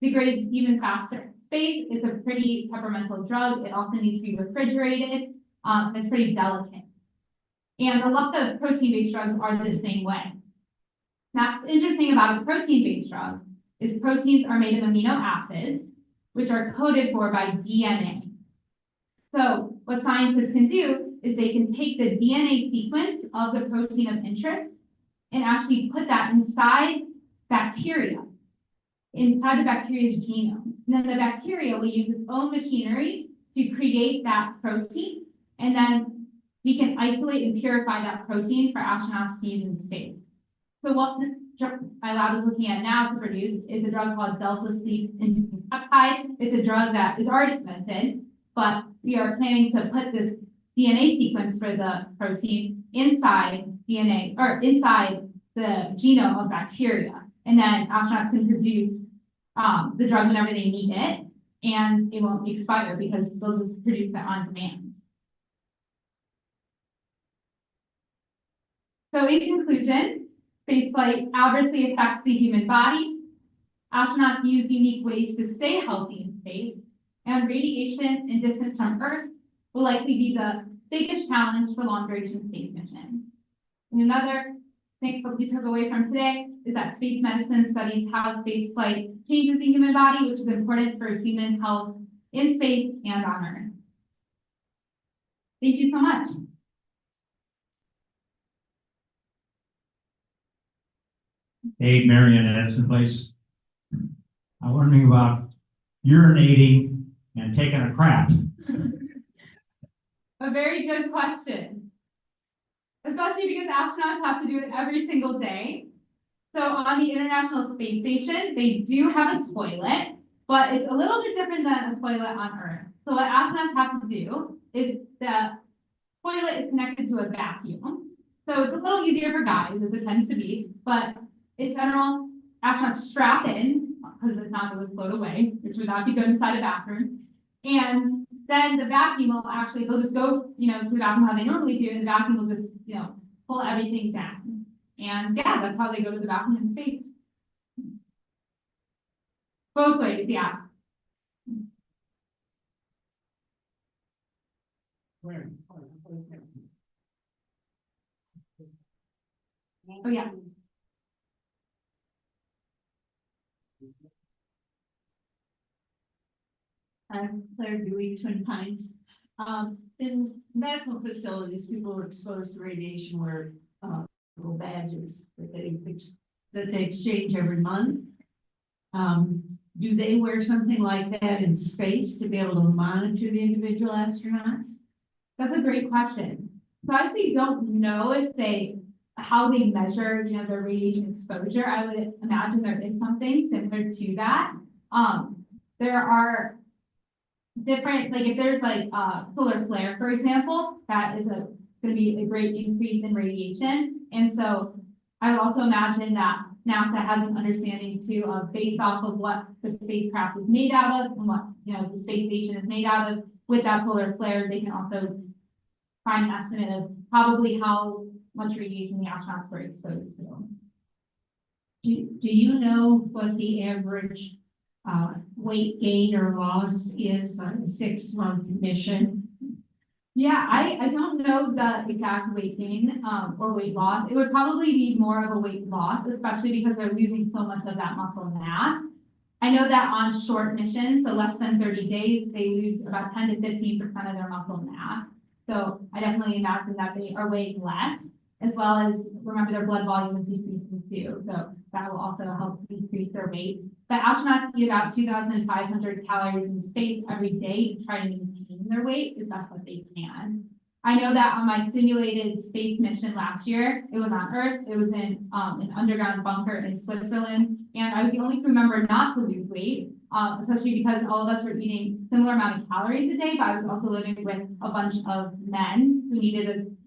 Speaker 12: degrades even faster in space. It's a pretty temperamental drug. It often needs to be refrigerated. It's pretty delicate. And a lot of protein-based drugs are the same way. Now, what's interesting about a protein-based drug is proteins are made of amino acids, which are coded for by DNA. So what scientists can do is they can take the DNA sequence of the protein of interest and actually put that inside bacteria, inside the bacteria's genome. And then the bacteria will use its own machinery to create that protein, and then we can isolate and purify that protein for astronauts to use in space. So what my lab is looking at now to produce is a drug called delta-sleep peptide. It's a drug that is already invented, but we are planning to put this DNA sequence for the protein inside DNA or inside the genome of bacteria. And then astronauts can produce the drug whenever they need it, and it won't expire because they'll just produce it on demand. So in conclusion, spaceflight adversely affects the human body. Astronauts use unique ways to stay healthy in space, and radiation and distance from Earth will likely be the biggest challenge for long-duration space missions. And another thing that we took away from today is that space medicine studies how spaceflight changes the human body, which is important for human health in space and on Earth. Thank you so much.
Speaker 10: Hey, Marianne Edison, please. I'm wondering about urinating and taking a crap.
Speaker 12: A very good question, especially because astronauts have to do it every single day. So on the International Space Station, they do have a toilet, but it's a little bit different than a toilet on Earth. So what astronauts have to do is the toilet is connected to a vacuum. So it's a little easier for guys, as it tends to be, but in general, astronauts strap in, because it's not going to float away, which would not be good inside a bathroom. And then the vacuum will actually, they'll just go, to the bathroom how they normally do, and the vacuum will just, pull everything down. And yeah, that's how they go to the bathroom in space. Both ways, yeah. Oh, yeah.
Speaker 2: I'm Claire Dewey, Twin Pines. In medical facilities, people are exposed to radiation wear little badges that they exchange every month. Do they wear something like that in space to be able to monitor the individual astronauts?
Speaker 12: That's a great question. So I actually don't know if they how they measure, you know, their radiation exposure, I would imagine there is something similar to that. There are different, like if there's like solar flare, for example, that is going to be a great increase in radiation. And so I would also imagine that NASA has an understanding too of based off of what the spacecraft is made out of and what, you know, the space station is made out of. With that solar flare, they can also find an estimate of probably how much radiation the astronauts were exposed to.
Speaker 2: Do you know what the average weight gain or loss is on a 6-month mission?
Speaker 12: Yeah, I don't know the exact weight gain or weight loss. It would probably be more of a weight loss, especially because they're losing so much of that muscle mass. I know that on short missions, so less than 30 days, they lose about 10 to 15% of their muscle mass. So I definitely imagine that they are weighing less, as well as remember their blood volume is decreasing too. So that will also help decrease their weight. But astronauts eat about 2,500 calories in space every day to try to maintain their weight, as that's what they can. I know that on my simulated space mission last year, it was on Earth. It was in an underground bunker in Switzerland. And I was the only crew member not to lose weight, especially because all of us were eating similar amount of calories a day, but I was also living with a bunch of men who needed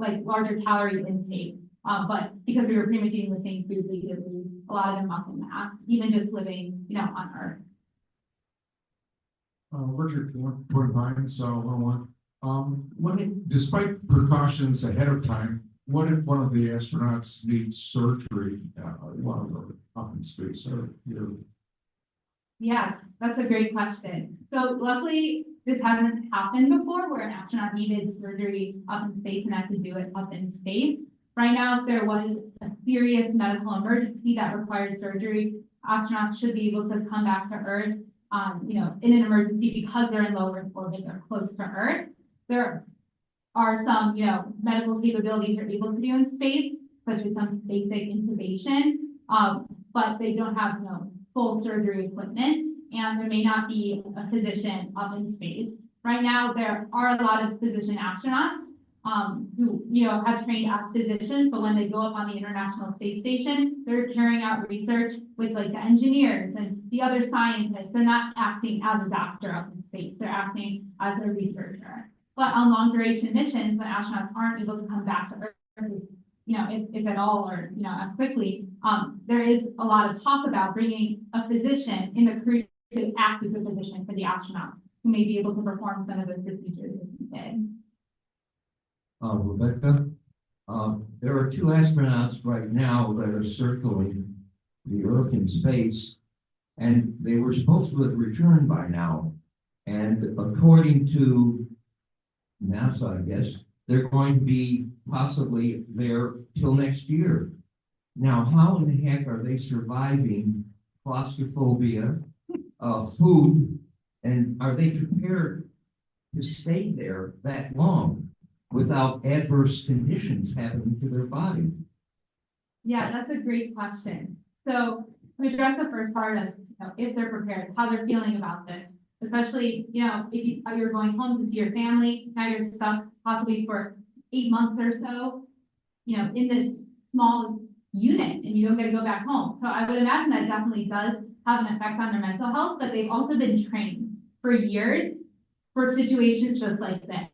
Speaker 12: a larger calorie intake. But because we were pretty much eating the same food, we did lose a lot of the muscle mass, even just living, you know, on Earth.
Speaker 13: Richard, Pines, 101. Despite precautions ahead of time, what if one of the astronauts needs surgery while they're up in space?
Speaker 12: Yeah, that's a great question. So luckily, this hasn't happened before where an astronaut needed surgery up in space and had to do it up in space. Right now, if there was a serious medical emergency that required surgery, astronauts should be able to come back to Earth, you know, in an emergency because they're in low Earth orbit, they're close to Earth. There are some, you know, medical capabilities they're able to do in space, such as some basic intubation, but they don't have, you know, full surgery equipment, and there may not be a physician up in space. Right now, there are a lot of physician astronauts who, you know, have trained as physicians, but when they go up on the International Space Station, they're carrying out research with like the engineers and the other scientists. They're not acting as a doctor up in space, they're acting as a researcher. But on long duration missions, when astronauts aren't able to come back to Earth, you know, if at all, or, you know, as quickly, there is a lot of talk about bringing a physician in the crew to act as a physician for the astronauts who may be able to perform some of those procedures if needed.
Speaker 14: Rebecca, there are 2 astronauts right now that are circling the Earth in space, and they were supposed to have returned by now. And according to NASA, I guess, they're going to be possibly there till next year. Now, how in the heck are they surviving claustrophobia, food, and are they prepared to stay there that long without adverse conditions happening to their body?
Speaker 12: Yeah, that's a great question. So to address the first part of, you know, if they're prepared, how they're feeling about this, especially, you know, if you're going home to see your family, now you're stuck possibly for 8 months or so, you know, in this small unit and you don't get to go back home. So I would imagine that definitely does have an effect on their mental health, but they've also been trained for years for situations just like this.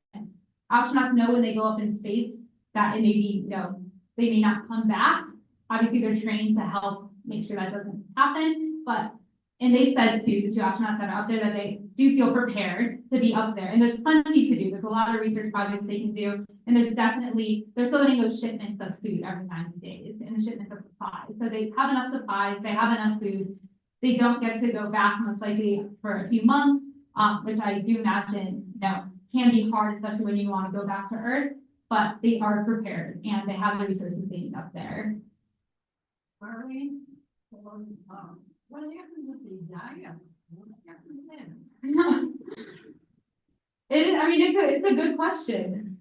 Speaker 12: Astronauts know when they go up in space that it may be, you know, they may not come back. Obviously, they're trained to help make sure that doesn't happen, but, and they said to the 2 astronauts that are out there that they do feel prepared to be up there. And there's plenty to do. There's a lot of research projects they can do. And there's definitely, they're still getting those shipments of food every 90 days and the shipments of supplies. So they have enough supplies, they have enough food. They don't get to go back most likely for a few months, which I do imagine, you know, can be hard, especially when you want to go back to Earth, but they are prepared and they have the resources they need up there.
Speaker 2: Marlene, what happens if they die? What happens then?
Speaker 12: I mean, it's a good question.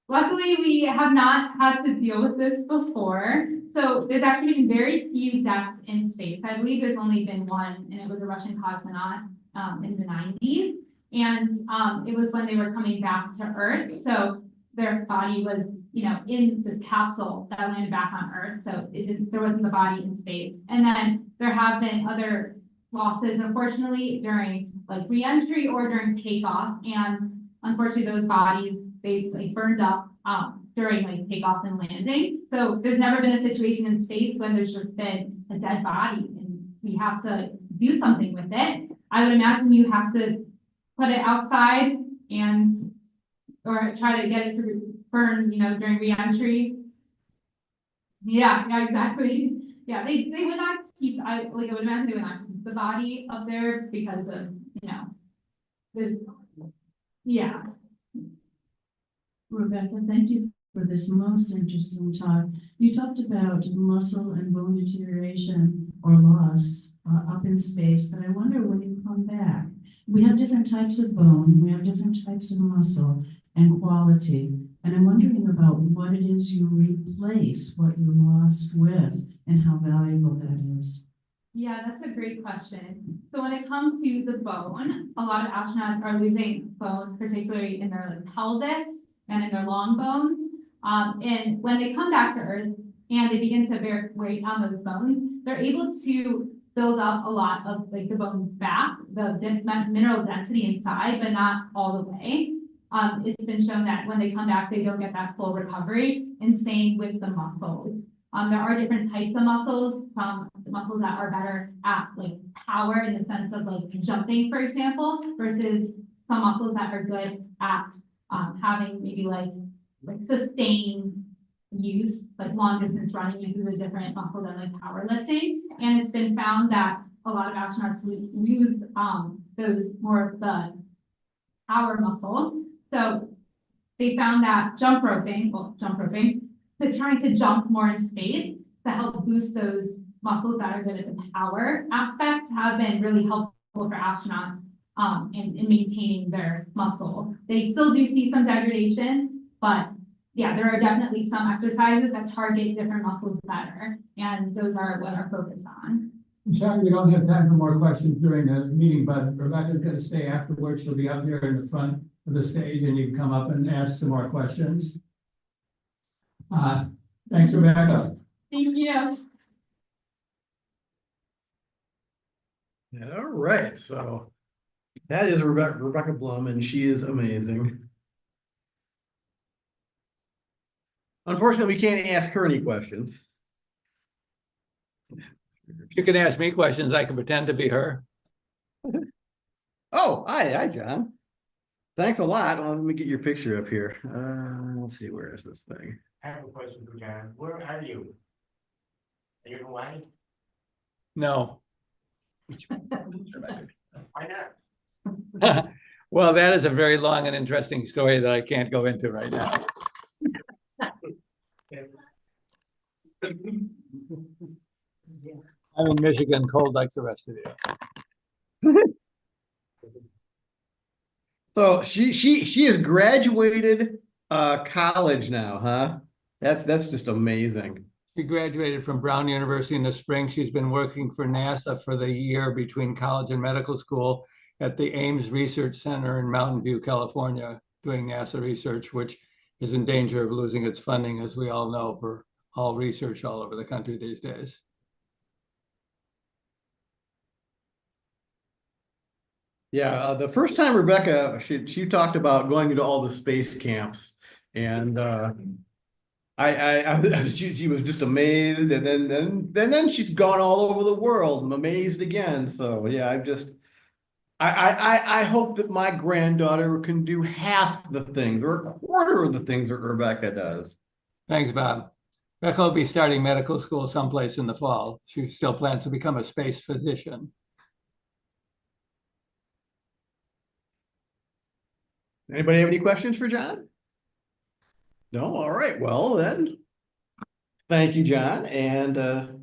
Speaker 12: Luckily, we have not had to deal with this before. So there's actually been very few deaths in space. I believe there's only been one, and it was a Russian cosmonaut in the 90s. And it was when they were coming back to Earth. So their body was, in this capsule that landed back on Earth. So there wasn't the body in space. And then there have been other losses, unfortunately, during like re-entry or during takeoff. And unfortunately, those bodies, they like burned up during like takeoff and landing. So there's never been a situation in space when there's just been a dead body and we have to do something with it. I would imagine you have to put it outside and or try to get it to burn, during re-entry. Yeah, exactly. Yeah, they would not keep, I would imagine they would not keep the body up there because of, yeah.
Speaker 2: Rebecca, thank you for this most interesting talk. You talked about muscle and bone deterioration or loss up in space, but I wonder when you come back, we have different types of bone, we have different types of muscle and quality. And I'm wondering about what it is you replace what you lost with and how valuable that is.
Speaker 12: Yeah, that's a great question. So when it comes to the bone, a lot of astronauts are losing bone, particularly in their like pelvis and in their long bones. And when they come back to Earth and they begin to bear weight on those bones, they're able to build up a lot of like the bones back, the mineral density inside, but not all the way. It's been shown that when they come back, they don't get that full recovery, and same with the muscles. There are different types of muscles, muscles that are better at like power in the sense of like jumping, for example, versus some muscles that are good at having maybe like sustained use, like long distance running uses a different muscle than like powerlifting. And it's been found that a lot of astronauts use those more of the power muscle. So they found that jump roping, to trying to jump more in space to help boost those muscles that are good at the power aspect have been really helpful for astronauts in maintaining their muscle. They still do see some degradation, but yeah, there are definitely some exercises that target different muscles better, and those are what are focused on.
Speaker 10: I'm sorry, we don't have time for more questions during the meeting, but Rebecca's going to stay afterwards. She'll be up here in the front of the stage and you can come up and ask some more questions. Thanks, Rebecca.
Speaker 12: Thank you.
Speaker 1: All right, so that is Rebecca Blum, and she is amazing. Unfortunately, we can't ask her any questions.
Speaker 15: You can ask me questions. I can pretend to be her.
Speaker 1: Oh, hi, John. Thanks a lot. Let me get your picture up here. Let's see, where is this thing?
Speaker 3: I have a question for John. Where are you? Are you in Hawaii?
Speaker 15: No.
Speaker 3: Why not?
Speaker 15: Well, that is a very long and interesting story that I can't go into right now. I'm in Michigan, cold like the rest of you.
Speaker 1: So she has graduated college now, huh? That's just amazing.
Speaker 15: She graduated from Brown University in the spring. She's been working for NASA for the year between college and medical school at the Ames Research Center in Mountain View, California, doing NASA research, which is in danger of losing its funding, as we all know, for all research all over the country these days.
Speaker 1: Yeah, the first time Rebecca, she talked about going to all the space camps, and she was just amazed, and then she's gone all over the world and amazed again. So yeah, I hope that my granddaughter can do half the things or a quarter of the things that Rebecca does.
Speaker 15: Thanks, Bob. Rebecca will be starting medical school someplace in the fall. She still plans to become a space physician.
Speaker 1: Anybody have any questions for John? No? All right. Well, then, thank you, John. And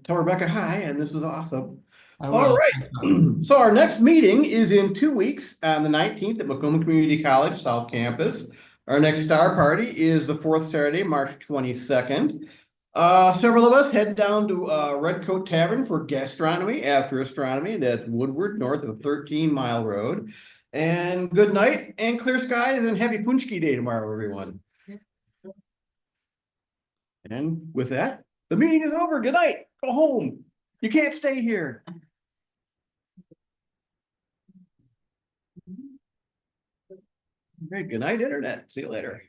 Speaker 1: tell Rebecca hi, and this is awesome. All right. So our next meeting is in 2 weeks on the 19th at Macomb Community College, South Campus. Our next star party is the fourth Saturday, March 22nd. Several of us head down to Redcoat Tavern for gastronomy after astronomy. That's Woodward, north of 13 Mile Road. And good night and clear skies and happy Punchki Day tomorrow, everyone. And with that, the meeting is over. Good night. Go home. You can't stay here. Great. Good night, internet. See you later.